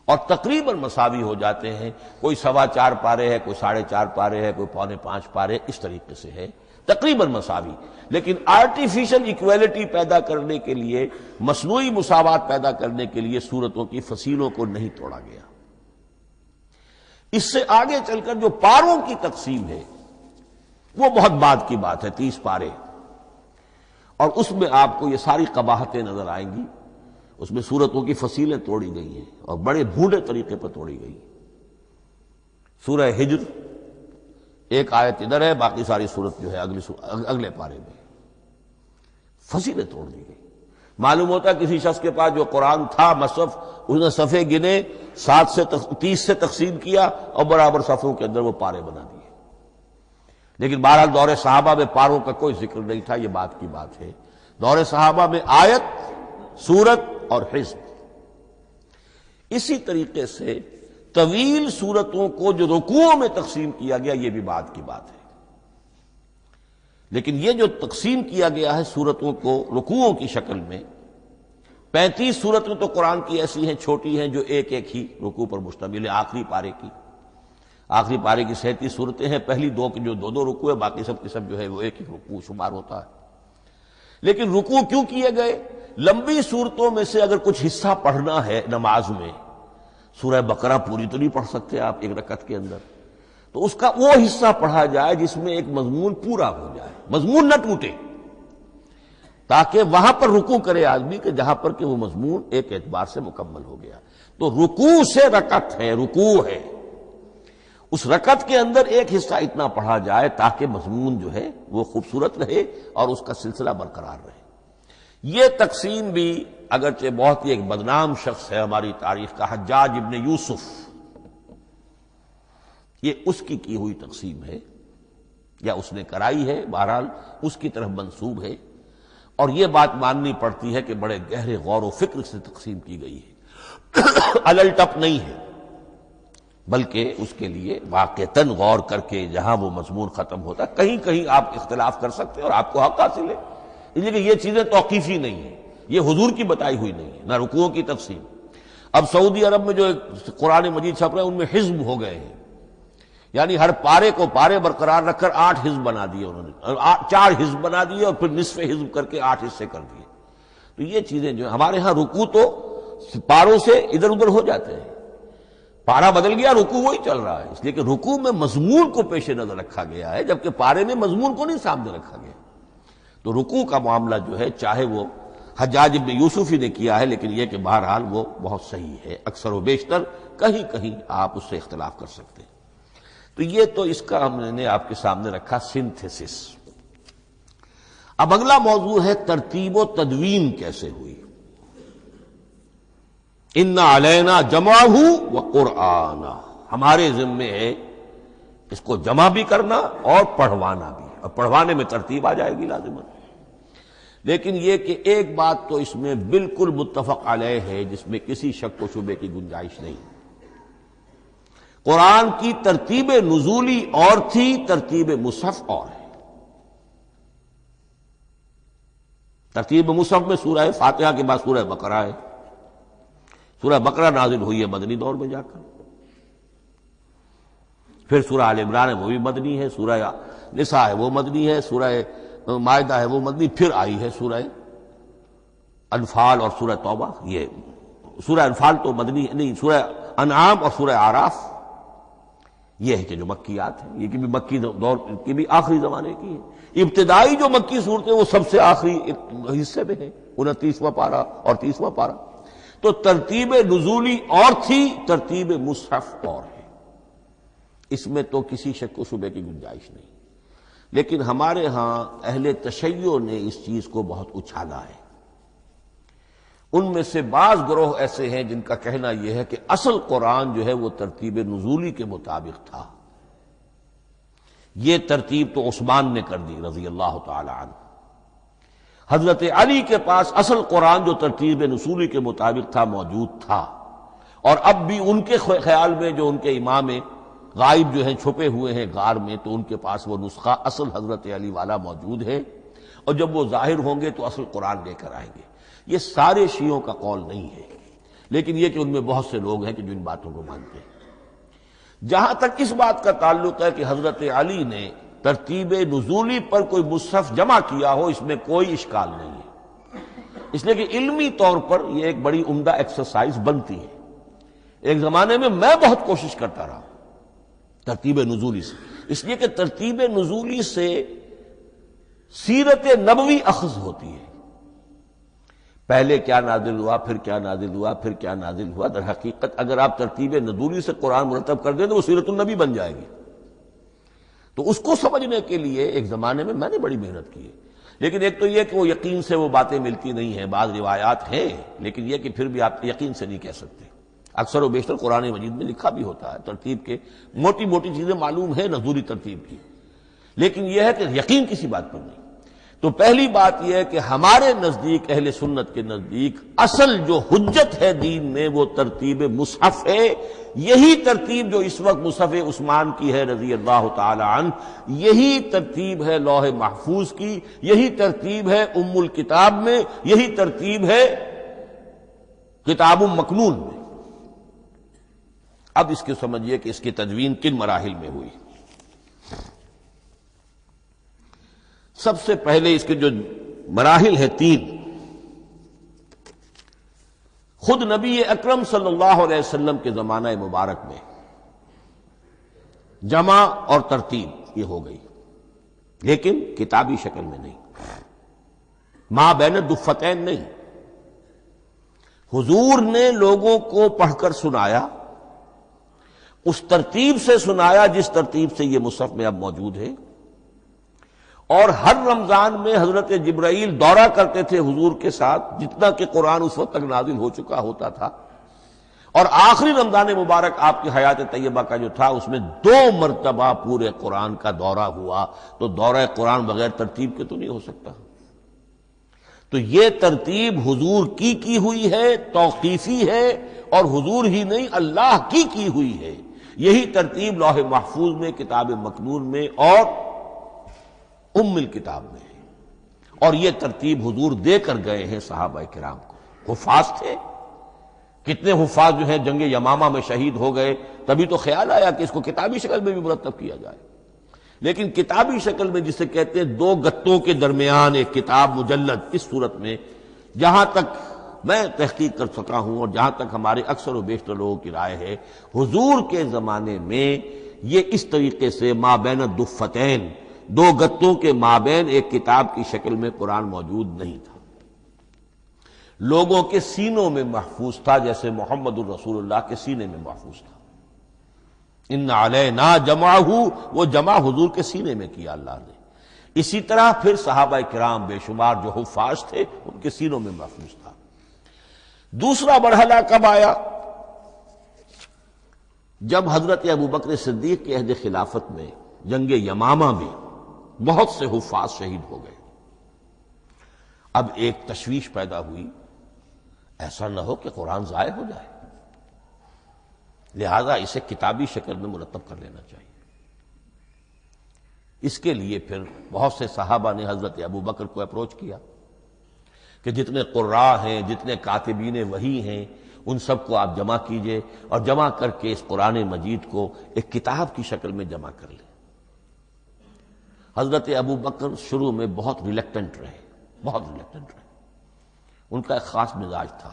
اور تقریباً مساوی ہو جاتے ہیں. کوئی 4.25 پارے ہے، کوئی 4.5 پارے ہے، کوئی 4.25 پارے، اس طریقے سے ہے، تقریباً مساوی. لیکن آرٹیفیشل ایکویلٹی پیدا کرنے کے لیے، مصنوعی مساوات پیدا کرنے کے لیے صورتوں کی فصیلوں کو نہیں توڑا گیا. اس سے آگے چل کر جو پاروں کی تقسیم ہے وہ بہت بعد کی بات ہے، 30 پارے، اور اس میں آپ کو یہ ساری قباحتیں نظر آئیں گی. اس میں صورتوں کی فصیلیں توڑی گئی ہیں اور بڑے بھونڈے طریقے پر توڑی گئی. سورہ ہجر ایک آیت ادھر ہے، باقی ساری صورت جو ہے اگلے پارے میں فصیلیں توڑ دی گئی. معلوم ہوتا ہے کسی شخص کے پاس جو قرآن تھا مصحف، اس نے صفحے گنے، 7 سے 30 سے تقسیم کیا اور برابر صفحوں کے اندر وہ پارے بنا دیے. لیکن بہرحال دور صحابہ میں پاروں کا کوئی ذکر نہیں تھا. یہ بات کی بات ہے، دور صحابہ میں آیت، سورت اور حزب. اسی طریقے سے طویل سورتوں کو جو رکوعوں میں تقسیم کیا گیا، یہ بھی بات کی بات ہے. لیکن یہ جو تقسیم کیا گیا ہے سورتوں کو رکوعوں کی شکل میں، 35 صورتیں تو قرآن کی ایسی ہیں چھوٹی ہیں جو ایک ایک ہی رکوع پر مشتمل ہے. آخری پارے کی 37 صورتیں ہیں، پہلی 2 کی جو 2 رکوع ہے، باقی سب کی سب جو ہے وہ ایک ایک رکوع شمار ہوتا ہے. لیکن رکوع کیوں کیے گئے؟ لمبی صورتوں میں سے اگر کچھ حصہ پڑھنا ہے نماز میں، سورہ بقرہ پوری تو نہیں پڑھ سکتے آپ ایک رکعت کے اندر، تو اس کا وہ حصہ پڑھا جائے جس میں ایک مضمون پورا ہو جائے، مضمون نہ ٹوٹے، تاکہ وہاں پر رکوع کرے آدمی کہ جہاں پر کہ وہ مضمون ایک اعتبار سے مکمل ہو گیا. تو رکوع سے رکعت ہے، رکوع ہے، اس رکعت کے اندر ایک حصہ اتنا پڑھا جائے تاکہ مضمون جو ہے وہ خوبصورت رہے اور اس کا سلسلہ برقرار رہے. یہ تقسیم بھی اگرچہ بہت ہی ایک بدنام شخص ہے ہماری تاریخ کا، حجاج ابن یوسف، یہ اس کی ہوئی تقسیم ہے یا اس نے کرائی ہے، بہرحال اس کی طرف منسوب ہے. اور یہ بات ماننی پڑتی ہے کہ بڑے گہرے غور و فکر سے تقسیم کی گئی ہے، الل ٹپ نہیں ہے، بلکہ اس کے لیے واقعتاً غور کر کے جہاں وہ مضمون ختم ہوتا ہے، کہیں کہیں آپ اختلاف کر سکتے ہیں اور آپ کو حق حاصل ہے. اس لیے کہ یہ چیزیں توقیفی نہیں ہیں، یہ حضور کی بتائی ہوئی نہیں ہے، نہ رکوعوں کی تقسیم. اب سعودی عرب میں جو قرآن مجید چھپ رہے ہیں ان میں حزب ہو گئے ہیں، یعنی ہر پارے کو پارے برقرار رکھ کر 8 حزب بنا دیے انہوں نے، 4 حزب بنا دیے اور پھر نصف حزب کر کے 8 حصے کر دیے. تو یہ چیزیں جو ہمارے ہاں رکوع تو پاروں سے ادھر ادھر ہو جاتے ہیں، پارا بدل گیا رکوع وہی چل رہا ہے، اس لیے کہ رکوع میں مضمون کو پیش نظر رکھا گیا ہے، جبکہ پارے میں مضمون کو نہیں سامنے رکھا گیا. تو رکوع کا معاملہ جو ہے چاہے وہ حجاج ابن یوسف ہی نے کیا ہے، لیکن یہ کہ بہرحال وہ بہت صحیح ہے، اکثر و بیشتر کہیں کہیں آپ اس سے اختلاف کر سکتے ہیں۔ تو یہ تو اس کا ہم نے آپ کے سامنے رکھا سنتھیسس۔ اب اگلا موضوع ہے ترتیب و تدوین کیسے ہوئی۔ ان علینا جمعہ و قرآن، ہمارے ذمے ہے اس کو جمع بھی کرنا اور پڑھوانا بھی، اور پڑھوانے میں ترتیب آ جائے گی لازماً۔ لیکن یہ کہ ایک بات تو اس میں بالکل متفق علیہ ہے جس میں کسی شک و شبے کی گنجائش نہیں، قرآن کی ترتیب نزولی اور تھی، ترتیب مصحف اور ہے۔ ترتیب مصحف میں سورہ فاتحہ کے بعد سورہ بقرہ ہے، سورہ بقرہ نازل ہوئی ہے مدنی دور میں جا کر، پھر سورہ آل عمران ہے وہ بھی مدنی ہے، سورہ نساء ہے وہ مدنی ہے، سورہ مائدہ ہے وہ مدنی، پھر آئی ہے سورہ انفال اور سورہ توبہ۔ یہ سورہ انفال تو مدنی نہیں، سورہ انعام اور سورہ اعراف یہ ہے کہ جو مکیات ہیں، یہ کہ بھی مکی دور کی بھی آخری زمانے کی ہے۔ ابتدائی جو مکی صورتیں وہ سب سے آخری حصے میں ہیں، 29واں پارہ اور 30واں پارہ۔ تو ترتیب نزولی اور تھی، ترتیب مصحف اور ہے، اس میں تو کسی شک و شبے کی گنجائش نہیں۔ لیکن ہمارے ہاں اہل تشیع نے اس چیز کو بہت اچھالا ہے۔ ان میں سے بعض گروہ ایسے ہیں جن کا کہنا یہ ہے کہ اصل قرآن جو ہے وہ ترتیب نزولی کے مطابق تھا، یہ ترتیب تو عثمان نے کر دی رضی اللہ تعالی عنہ۔ حضرت علی کے پاس اصل قرآن جو ترتیب نزولی کے مطابق تھا موجود تھا، اور اب بھی ان کے خیال میں جو ان کے امام غائب جو ہیں چھپے ہوئے ہیں غار میں، تو ان کے پاس وہ نسخہ اصل حضرت علی والا موجود ہے، اور جب وہ ظاہر ہوں گے تو اصل قرآن لے کر آئیں گے۔ یہ سارے شیعوں کا قول نہیں ہے، لیکن یہ کہ ان میں بہت سے لوگ ہیں کہ جو ان باتوں کو مانتے ہیں۔ جہاں تک اس بات کا تعلق ہے کہ حضرت علی نے ترتیب نزولی پر کوئی مصحف جمع کیا ہو، اس میں کوئی اشکال نہیں ہے، اس لیے کہ علمی طور پر یہ ایک بڑی عمدہ ایکسرسائز بنتی ہے۔ ایک زمانے میں میں بہت کوشش کرتا رہا ترتیب نزولی سے، اس لیے کہ ترتیب نزولی سے سیرت نبوی اخذ ہوتی ہے، پہلے کیا نازل ہوا، پھر کیا نازل ہوا، پھر کیا نازل ہوا۔ در حقیقت اگر آپ ترتیب نزولی سے قرآن مرتب کر دیں تو وہ سیرت النبی بن جائے گی۔ تو اس کو سمجھنے کے لیے ایک زمانے میں نے بڑی محنت کی ہے، لیکن ایک تو یہ کہ وہ یقین سے وہ باتیں ملتی نہیں ہیں، بعض روایات ہیں، لیکن یہ کہ پھر بھی آپ یقین سے نہیں کہہ سکتے۔ اکثر و بیشتر قرآن مجید میں لکھا بھی ہوتا ہے، ترتیب کے موٹی موٹی چیزیں معلوم ہیں نزولی ترتیب کی، لیکن یہ ہے کہ یقین کسی بات پر نہیں۔ تو پہلی بات یہ ہے کہ ہمارے نزدیک، اہل سنت کے نزدیک، اصل جو حجت ہے دین میں وہ ترتیب مصحف ہے۔ یہی ترتیب جو اس وقت مصحف عثمان کی ہے رضی اللہ تعالی عنہ، یہی ترتیب ہے لوح محفوظ کی، یہی ترتیب ہے ام الکتاب میں، یہی ترتیب ہے کتاب مکنون میں۔ اب اس کے سمجھیے کہ اس کی تدوین کن مراحل میں ہوئی۔ سب سے پہلے اس کے جو مراحل ہیں 3، خود نبی اکرم صلی اللہ علیہ وسلم کے زمانہ مبارک میں جمع اور ترتیب یہ ہو گئی، لیکن کتابی شکل میں نہیں، ما بین الدفتین نہیں۔ حضور نے لوگوں کو پڑھ کر سنایا، اس ترتیب سے سنایا جس ترتیب سے یہ مصحف میں اب موجود ہے، اور ہر رمضان میں حضرت جبرائیل دورہ کرتے تھے حضور کے ساتھ، جتنا کہ قرآن اس وقت تک نازل ہو چکا ہوتا تھا، اور آخری رمضان مبارک آپ کی حیات طیبہ کا جو تھا اس میں 2 مرتبہ پورے قرآن کا دورہ ہوا۔ تو دورہ قرآن بغیر ترتیب کے تو نہیں ہو سکتا۔ تو یہ ترتیب حضور کی ہوئی ہے، توقیفی ہے، اور حضور ہی نہیں اللہ کی ہوئی ہے۔ یہی ترتیب لوح محفوظ میں، کتاب مکنون میں اور ام الکتاب میں ہے، اور یہ ترتیب حضور دے کر گئے ہیں صحابہ کرام کو۔ حفاظ تھے، کتنے حفاظ جو ہیں جنگ یمامہ میں شہید ہو گئے، تبھی تو خیال آیا کہ اس کو کتابی شکل میں بھی مرتب کیا جائے۔ لیکن کتابی شکل میں جسے کہتے ہیں 2 گتوں کے درمیان ایک کتاب مجلد، اس صورت میں جہاں تک میں تحقیق کر سکا ہوں اور جہاں تک ہمارے اکثر و بیشتر لوگوں کی رائے ہے، حضور کے زمانے میں یہ اس طریقے سے ما بین الدفتین، 2 گتوں کے مابین ایک کتاب کی شکل میں قرآن موجود نہیں تھا۔ لوگوں کے سینوں میں محفوظ تھا، جیسے محمد الرسول اللہ کے سینے میں محفوظ تھا۔ ان علینا جمعہ، وہ جمع حضور کے سینے میں کیا اللہ نے۔ اسی طرح پھر صحابہ کرام بے شمار جو حفاظ تھے ان کے سینوں میں محفوظ تھا۔ دوسرا مرحلہ کب آیا؟ جب حضرت ابوبکر صدیق کے عہد خلافت میں جنگ یمامہ میں بہت سے حفاظ شہید ہو گئے۔ اب ایک تشویش پیدا ہوئی، ایسا نہ ہو کہ قرآن ضائع ہو جائے، لہذا اسے کتابی شکل میں مرتب کر لینا چاہیے۔ اس کے لیے پھر بہت سے صحابہ نے حضرت ابوبکر کو اپروچ کیا کہ جتنے قراء ہیں، جتنے کاتبین وحی ہیں، ان سب کو آپ جمع کیجئے اور جمع کر کے اس قرآن مجید کو ایک کتاب کی شکل میں جمع کر لیں۔ حضرت ابوبکر شروع میں بہت ریلیکٹنٹ رہے، ان کا ایک خاص مزاج تھا،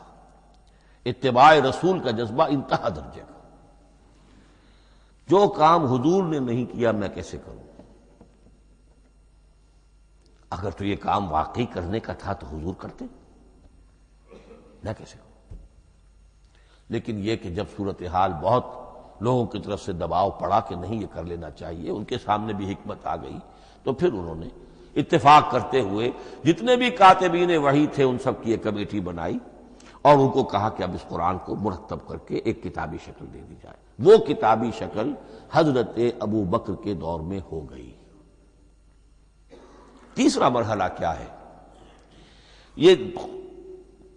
اتباع رسول کا جذبہ انتہا درجے کا۔ جو کام حضور نے نہیں کیا میں کیسے کروں؟ اگر تو یہ کام واقعی کرنے کا تھا تو حضور کرتے، میں کیسے کروں؟ لیکن یہ کہ جب صورتحال بہت لوگوں کی طرف سے دباؤ پڑا کہ نہیں یہ کر لینا چاہیے، ان کے سامنے بھی حکمت آ گئی، تو پھر انہوں نے اتفاق کرتے ہوئے جتنے بھی کاتبین وحی تھے ان سب کی ایک کمیٹی بنائی اور ان کو کہا کہ اب اس قرآن کو مرتب کر کے ایک کتابی شکل دے دی جائے۔ وہ کتابی شکل حضرت ابو بکر کے دور میں ہو گئی۔ تیسرا مرحلہ کیا ہے؟ یہ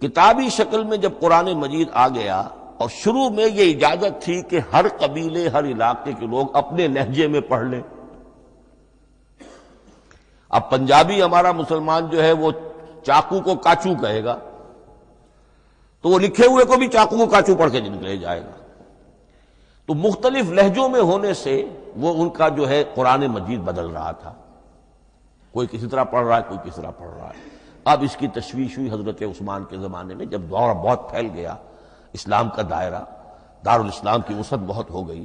کتابی شکل میں جب قرآن مجید آ گیا اور شروع میں یہ اجازت تھی کہ ہر قبیلے، ہر علاقے کے لوگ اپنے لہجے میں پڑھ لیں۔ اب پنجابی ہمارا مسلمان جو ہے وہ چاقو کو کاچو کہے گا تو وہ لکھے ہوئے کو بھی چاقو کو کاچو پڑھ کے نکلے جائے گا۔ تو مختلف لہجوں میں ہونے سے وہ ان کا جو ہے قرآن مجید بدل رہا تھا، کوئی کسی طرح پڑھ رہا ہے، کوئی کسی طرح پڑھ رہا ہے۔ اب اس کی تشویش ہوئی حضرت عثمان کے زمانے میں، جب دور بہت پھیل گیا، اسلام کا دائرہ، دارالاسلام کی وسعت بہت ہو گئی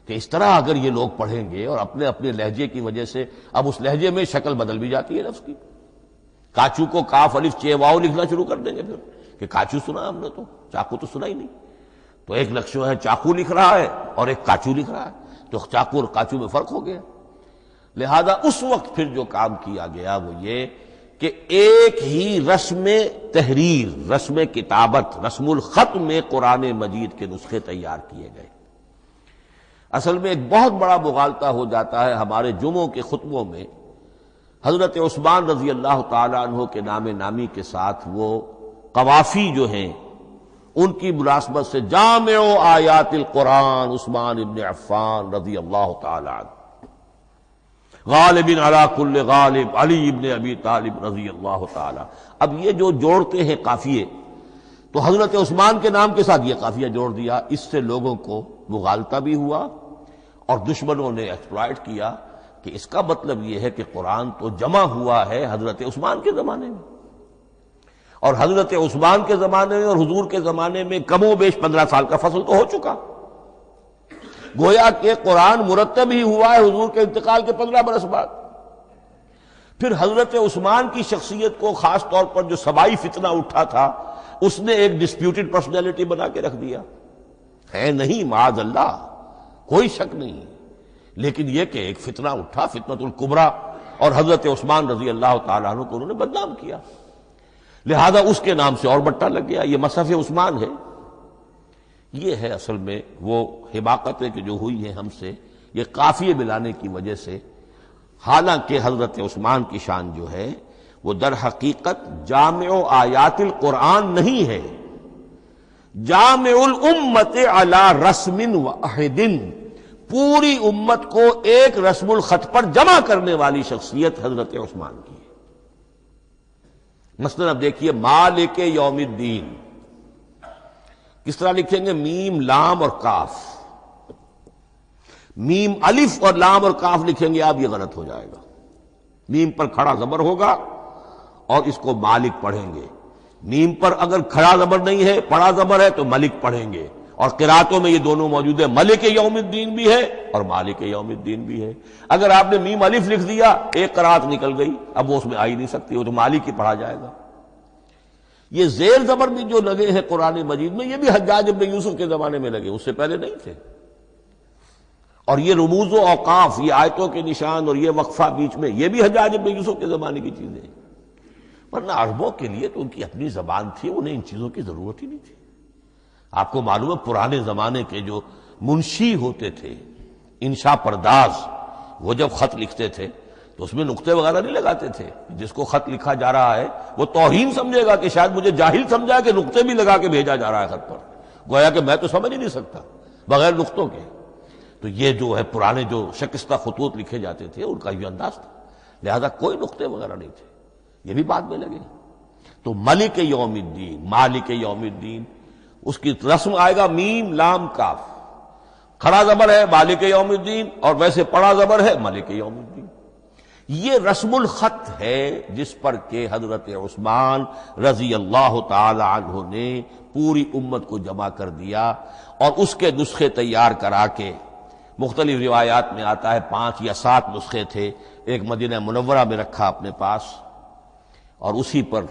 کہ اس طرح اگر یہ لوگ پڑھیں گے اور اپنے اپنے لہجے کی وجہ سے اب اس لہجے میں شکل بدل بھی جاتی ہے لفظ کی۔ کاچو کو کاف الف چے واو لکھنا شروع کر دیں گے پھر کہ کاچو سنا ہم نے، تو چاقو تو سنا ہی نہیں۔ تو ایک لکشو ہے چاقو لکھ رہا ہے اور ایک کاچو لکھ رہا ہے، تو چاقو اور کاچو میں فرق ہو گیا۔ لہذا اس وقت پھر جو کام کیا گیا وہ یہ کہ ایک ہی رسم تحریر، رسم کتابت، رسم الخط میں قرآن مجید کے نسخے تیار کیے گئے۔ اصل میں ایک بہت بڑا مغالطہ ہو جاتا ہے ہمارے جمعوں کے خطبوں میں، حضرت عثمان رضی اللہ تعالیٰ عنہ کے نام نامی کے ساتھ وہ قوافی جو ہیں ان کی مناسبت سے جامع آیات القرآن عثمان ابن عفان رضی اللہ تعالیٰ عنہ، غالب علی کل غالب علی ابن ابی طالب رضی اللہ تعالیٰ۔ اب یہ جو جوڑتے ہیں قافیے، تو حضرت عثمان کے نام کے ساتھ یہ قافیہ جوڑ دیا، اس سے لوگوں کو مغالطہ بھی ہوا اور دشمنوں نے ایکسپلائٹ کیا کہ اس کا مطلب یہ ہے کہ قرآن تو جمع ہوا ہے حضرت عثمان کے زمانے میں، اور حضرت عثمان کے زمانے میں اور حضور کے زمانے میں کم و بیش 15 سال کا فصل تو ہو چکا، گویا کہ قرآن مرتب ہی ہوا ہے حضور کے انتقال کے 15 برس بعد۔ پھر حضرت عثمان کی شخصیت کو خاص طور پر جو سبائی فتنہ اٹھا تھا اس نے ایک ڈسپیوٹڈ پرسنالٹی بنا کے رکھ دیا ہے، نہیں معاذ اللہ، کوئی شک نہیں، لیکن یہ کہ ایک فتنہ اٹھا، فتنۃ الکبریٰ، اور حضرت عثمان رضی اللہ تعالیٰ عنہ کو انہوں نے بدنام کیا، لہذا اس کے نام سے اور بٹا لگ گیا، یہ مصحف عثمان ہے۔ یہ ہے اصل میں وہ حماقتیں کہ جو ہوئی ہیں ہم سے، یہ قافیے ملانے کی وجہ سے، حالانکہ حضرت عثمان کی شان جو ہے وہ در حقیقت جامع آیات القرآن نہیں ہے، جامع الامت علی رسم واحد، پوری امت کو ایک رسم الخط پر جمع کرنے والی شخصیت حضرت عثمان کی ہے۔ مثلا اب دیکھیے مالک یوم الدین کس طرح لکھیں گے؟ میم لام اور کاف، میم الف اور لام اور کاف لکھیں گے آپ، یہ غلط ہو جائے گا۔ میم پر کھڑا زبر ہوگا اور اس کو مالک پڑھیں گے، میم پر اگر کھڑا زبر نہیں ہے پڑا زبر ہے تو ملک پڑھیں گے، اور قراتوں میں یہ دونوں موجود ہے، ملک یوم الدین بھی ہے اور مالک یوم الدین بھی ہے۔ اگر آپ نے میم الف لکھ دیا ایک قرات نکل گئی، اب وہ اس میں آ ہی نہیں سکتی، وہ تو مالک ہی پڑھا جائے گا۔ یہ زیر زبر بھی جو لگے ہیں قرآن مجید میں، یہ بھی حجاج ابن یوسف کے زمانے میں لگے، اس سے پہلے نہیں تھے۔ اور یہ رموز و اوقاف، یہ آیتوں کے نشان اور یہ وقفہ بیچ میں، یہ بھی حجاج ابن یوسف کے زمانے کی چیزیں ہیں۔ ورنہ عربوں کے لیے تو ان کی اپنی زبان تھی، انہیں ان چیزوں کی ضرورت ہی نہیں تھی۔ آپ کو معلوم ہے پرانے زمانے کے جو منشی ہوتے تھے، انشاء پرداز، وہ جب خط لکھتے تھے تو اس میں نقطے وغیرہ نہیں لگاتے تھے۔ جس کو خط لکھا جا رہا ہے وہ توہین سمجھے گا کہ شاید مجھے جاہل سمجھا کہ نقطے بھی لگا کے بھیجا جا رہا ہے خط پر، گویا کہ میں تو سمجھ ہی نہیں سکتا بغیر نقطوں کے۔ تو یہ جو ہے پرانے جو شکستہ خطوط لکھے جاتے تھے ان کا یہ انداز تھا، لہذا کوئی نقطے وغیرہ نہیں تھے، یہ بھی بعد میں لگے۔ تو ملک یوم الدین، مالک یوم الدین، اس کی رسم آئے گا میم لام کاف، کھڑا زبر ہے مالک یوم الدین اور ویسے پڑا زبر ہے ملک یوم الدین۔ یہ رسم الخط ہے جس پر کہ حضرت عثمان رضی اللہ تعالی عنہ نے پوری امت کو جمع کر دیا، اور اس کے نسخے تیار کرا کے، مختلف روایات میں آتا ہے 5 یا 7 نسخے تھے، ایک مدینہ منورہ میں رکھا اپنے پاس، اور اسی پر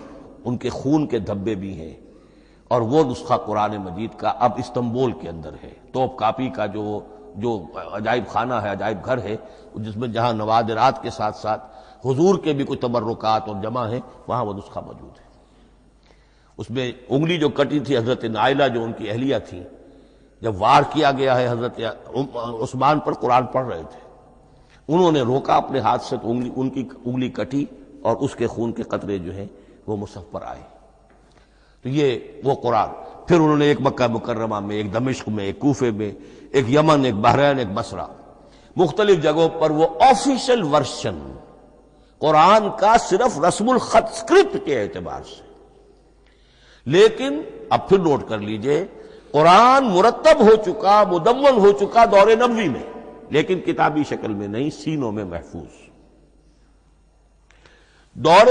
ان کے خون کے دھبے بھی ہیں، اور وہ نسخہ قرآن مجید کا اب استنبول کے اندر ہے، توپ کاپی کا جو عجائب خانہ ہے، عجائب گھر ہے، جس میں جہاں نوادرات کے ساتھ ساتھ حضور کے بھی کچھ تبرکات اور جمع ہیں، وہاں وہ نسخہ موجود ہے۔ اس میں انگلی جو کٹی تھی حضرت نائلہ جو ان کی اہلیہ تھی، جب وار کیا گیا ہے حضرت عثمان پر، قرآن پڑھ رہے تھے، انہوں نے روکا اپنے ہاتھ سے تو ان کی انگلی کٹی اور اس کے خون کے قطرے جو ہیں وہ مصحف پر آئے۔ تو یہ وہ قرآن، پھر انہوں نے ایک مکہ مکرمہ میں، ایک دمشق میں، ایک کوفے میں، ایک یمن، ایک بحرین، ایک بصرہ، مختلف جگہوں پر وہ آفیشل ورشن قرآن کا صرف رسم الخط اسکرپٹ کے اعتبار سے۔ لیکن اب پھر نوٹ کر لیجئے، قرآن مرتب ہو چکا، مدون ہو چکا دور نبوی میں، لیکن کتابی شکل میں نہیں، سینوں میں محفوظ۔ دور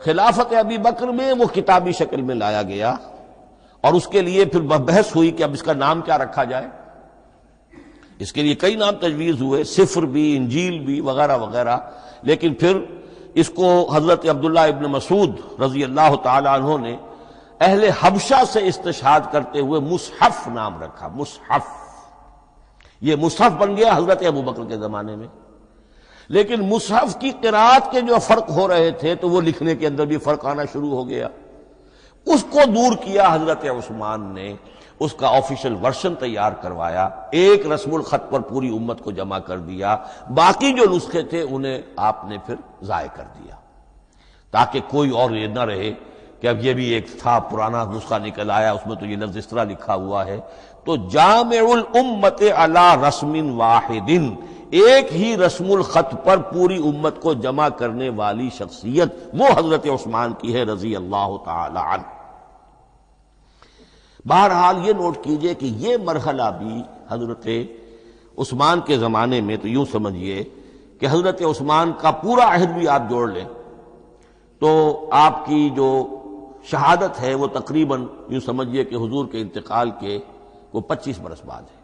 خلافت ابی بکر میں وہ کتابی شکل میں لایا گیا، اور اس کے لیے پھر بحث ہوئی کہ اب اس کا نام کیا رکھا جائے۔ اس کے لیے کئی نام تجویز ہوئے، سفر بھی، انجیل بھی، وغیرہ وغیرہ، لیکن پھر اس کو حضرت عبداللہ ابن مسعود رضی اللہ تعالی عنہ نے اہل حبشہ سے استشہاد کرتے ہوئے مصحف نام رکھا، مصحف۔ یہ مصحف بن گیا حضرت ابو بکر کے زمانے میں، لیکن مصحف کی قرأت کے جو فرق ہو رہے تھے تو وہ لکھنے کے اندر بھی فرق آنا شروع ہو گیا۔ اس کو دور کیا حضرت عثمان نے، اس کا آفیشل ورژن تیار کروایا، ایک رسم الخط پر پوری امت کو جمع کر دیا، باقی جو نسخے تھے انہیں آپ نے پھر ضائع کر دیا، تاکہ کوئی اور یہ نہ رہے کہ اب یہ بھی ایک تھا پرانا نسخہ نکل آیا، اس میں تو یہ لفظ اس طرح لکھا ہوا ہے۔ تو جامع الامت علی رسم واحد، ایک ہی رسم الخط پر پوری امت کو جمع کرنے والی شخصیت وہ حضرت عثمان کی ہے رضی اللہ تعالی عنہ۔ بہرحال یہ نوٹ کیجئے کہ یہ مرحلہ بھی حضرت عثمان کے زمانے میں، تو یوں سمجھیے کہ حضرت عثمان کا پورا عہد بھی آپ جوڑ لیں تو آپ کی جو شہادت ہے وہ تقریباً یوں سمجھیے کہ حضور کے انتقال کے وہ 25 برس بعد ہے،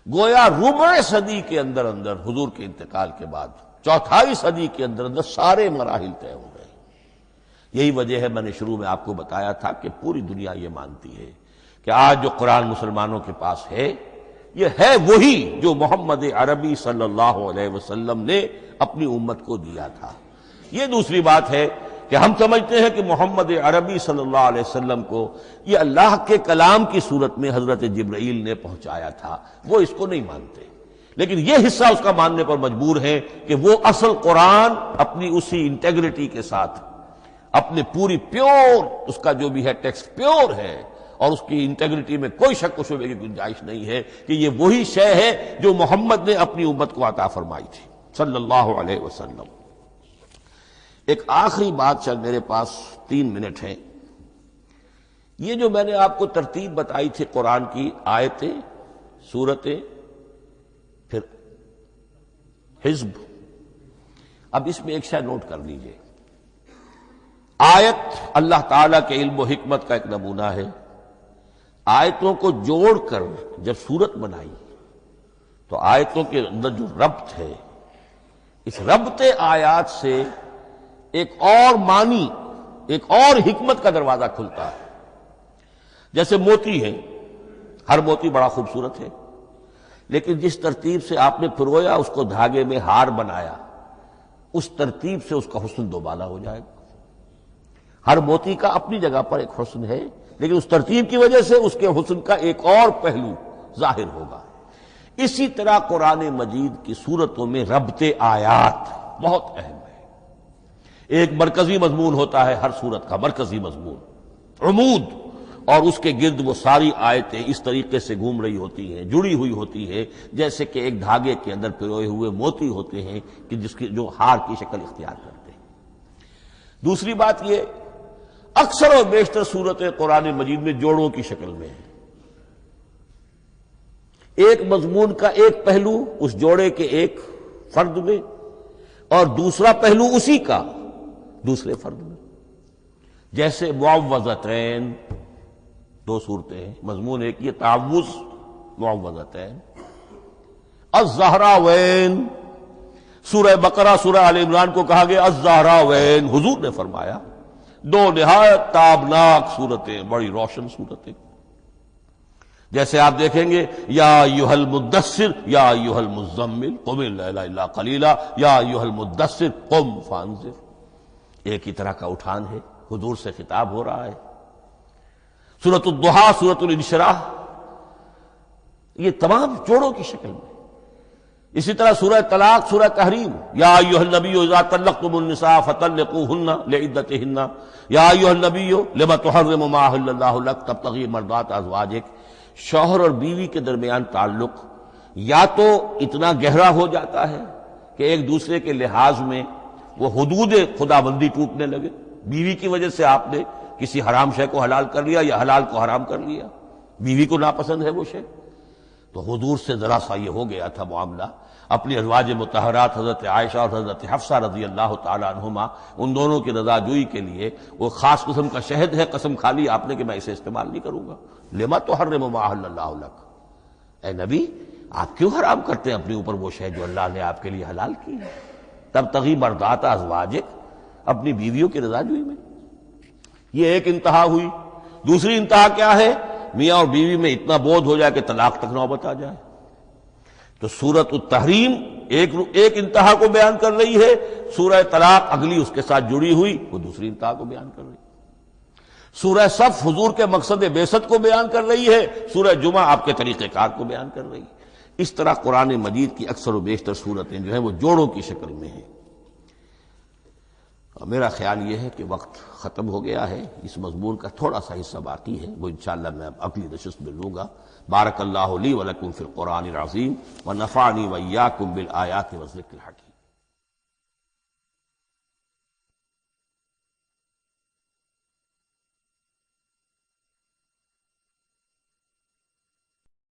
گویا ربع صدی کے اندر اندر حضور کے انتقال کے بعد، چوتھائی صدی کے اندر اندر سارے مراحل طے ہو گئے۔ یہی وجہ ہے، میں نے شروع میں آپ کو بتایا تھا کہ پوری دنیا یہ مانتی ہے کہ آج جو قرآن مسلمانوں کے پاس ہے یہ ہے وہی جو محمد عربی صلی اللہ علیہ وسلم نے اپنی امت کو دیا تھا۔ یہ دوسری بات ہے کہ ہم سمجھتے ہیں کہ محمد عربی صلی اللہ علیہ وسلم کو یہ اللہ کے کلام کی صورت میں حضرت جبرائیل نے پہنچایا تھا، وہ اس کو نہیں مانتے، لیکن یہ حصہ اس کا ماننے پر مجبور ہے کہ وہ اصل قرآن اپنی اسی انٹیگریٹی کے ساتھ، اپنے پوری پیور، اس کا جو بھی ہے ٹیکسٹ پیور ہے، اور اس کی انٹیگریٹی میں کوئی شک و شبے کی گنجائش نہیں ہے کہ یہ وہی شے ہے جو محمد نے اپنی امت کو عطا فرمائی تھی صلی اللہ علیہ وسلم۔ ایک آخری بات، چل میرے پاس 3 منٹ ہیں، یہ جو میں نے آپ کو ترتیب بتائی تھی قرآن کی، آیتیں، سورتیں، پھر حزب، اب اس میں ایک شے نوٹ کر لیجئے۔ آیت اللہ تعالیٰ کے علم و حکمت کا ایک نمونہ ہے، آیتوں کو جوڑ کر جب سورت بنائی تو آیتوں کے اندر جو ربط ہے، اس ربط آیات سے ایک اور معنی ایک اور حکمت کا دروازہ کھلتا ہے. جیسے موتی ہے، ہر موتی بڑا خوبصورت ہے، لیکن جس ترتیب سے آپ نے پرویا، اس کو دھاگے میں ہار بنایا، اس ترتیب سے اس کا حسن دوبالا ہو جائے گا. ہر موتی کا اپنی جگہ پر ایک حسن ہے، لیکن اس ترتیب کی وجہ سے اس کے حسن کا ایک اور پہلو ظاہر ہوگا. اسی طرح قرآن مجید کی صورتوں میں ربط آیات بہت اہم ہے. ایک مرکزی مضمون ہوتا ہے ہر صورت کا، مرکزی مضمون، عمود، اور اس کے گرد وہ ساری آیتیں اس طریقے سے گھوم رہی ہوتی ہیں، جڑی ہوئی ہوتی ہے، جیسے کہ ایک دھاگے کے اندر پروئے ہوئے موتی ہوتے ہیں کہ جس کی جو ہار کی شکل اختیار کرتے ہیں. دوسری بات یہ، اکثر و بیشتر صورتیں قرآن مجید میں جوڑوں کی شکل میں ہیں. ایک مضمون کا ایک پہلو اس جوڑے کے ایک فرد میں، اور دوسرا پہلو اسی کا دوسرے فرد میں. جیسے معوذتین، دو صورتیں ہیں، مضمون ایک یہ تعوذ، معوذتین. الزہراوین، سورہ بقرہ سورہ آل عمران کو کہا گیا الزہراوین، حضور نے فرمایا دو نہایت تابناک صورتیں، بڑی روشن صورتیں. جیسے آپ دیکھیں گے یا ایھا المدثر یا ایھا المزمل قم اللیل الا قلیلا یا ایھا المدثر قم فانذر. ایک ہی طرح کا اٹھان ہے، حضور سے خطاب ہو رہا ہے. سورۃ الضحیٰ، سورۃ الانشراح، یہ تمام جوڑوں کی شکل میں. اسی طرح سورہ طلاق، سورہ تحریم، یا ایھا النبی اذا طلقتم النساء فطلقوہن لعدتہن یا ایھا النبی لم تحرم ما احل اللہ لک تبتغی مرضات ازواجک. شوہر اور بیوی کے درمیان تعلق یا تو اتنا گہرا ہو جاتا ہے کہ ایک دوسرے کے لحاظ میں وہ حدود خدابندی ٹوٹنے لگے. بیوی کی وجہ سے آپ نے کسی حرام شے کو حلال کر لیا یا حلال کو حرام کر لیا، بیوی کو ناپسند ہے وہ شے. تو حضور سے ذرا سا یہ ہو گیا تھا معاملہ. اپنی ازواج مطہرات حضرت عائشہ اور حضرت حفصہ رضی اللہ تعالی عنہما، ان دونوں کی رضا جوئی کے لیے وہ خاص قسم کا شہد ہے، قسم کھا لی آپ نے کہ میں اسے استعمال نہیں کروں گا. لما تحرم ما احل اللہ لک، اے نبی آپ کیوں حرام کرتے ہیں اپنے اوپر وہ شے جو اللہ نے آپ کے لیے حلال کی ہے. تبتغی مرضات ازواجک، اپنی بیویوں کی رضا جوئی میں. یہ ایک انتہا ہوئی. دوسری انتہا کیا ہے؟ میاں اور بیوی میں اتنا بودھ ہو جائے کہ طلاق تک نوبت آ جائے. تو سورۃ التحریم ایک انتہا کو بیان کر رہی ہے، سورہ طلاق اگلی اس کے ساتھ جڑی ہوئی وہ دوسری انتہا کو بیان کر رہی ہے. سورہ صف حضور کے مقصد بعثت کو بیان کر رہی ہے، سورہ جمعہ آپ کے طریقہ کار کو بیان کر رہی ہے. اس طرح قرآن مجید کی اکثر و بیشتر صورتیں جو ہیں وہ جوڑوں کی شکل میں ہیں. میرا خیال یہ ہے کہ وقت ختم ہو گیا ہے. اس مضمون کا تھوڑا سا حصہ باقی ہے، وہ انشاءاللہ میں اگلی نشست میں لوں گا. بارک اللہ لی ولکم فی القرآن العظیم ونفعنی وإیاکم بالآیات والذکر الحکیم.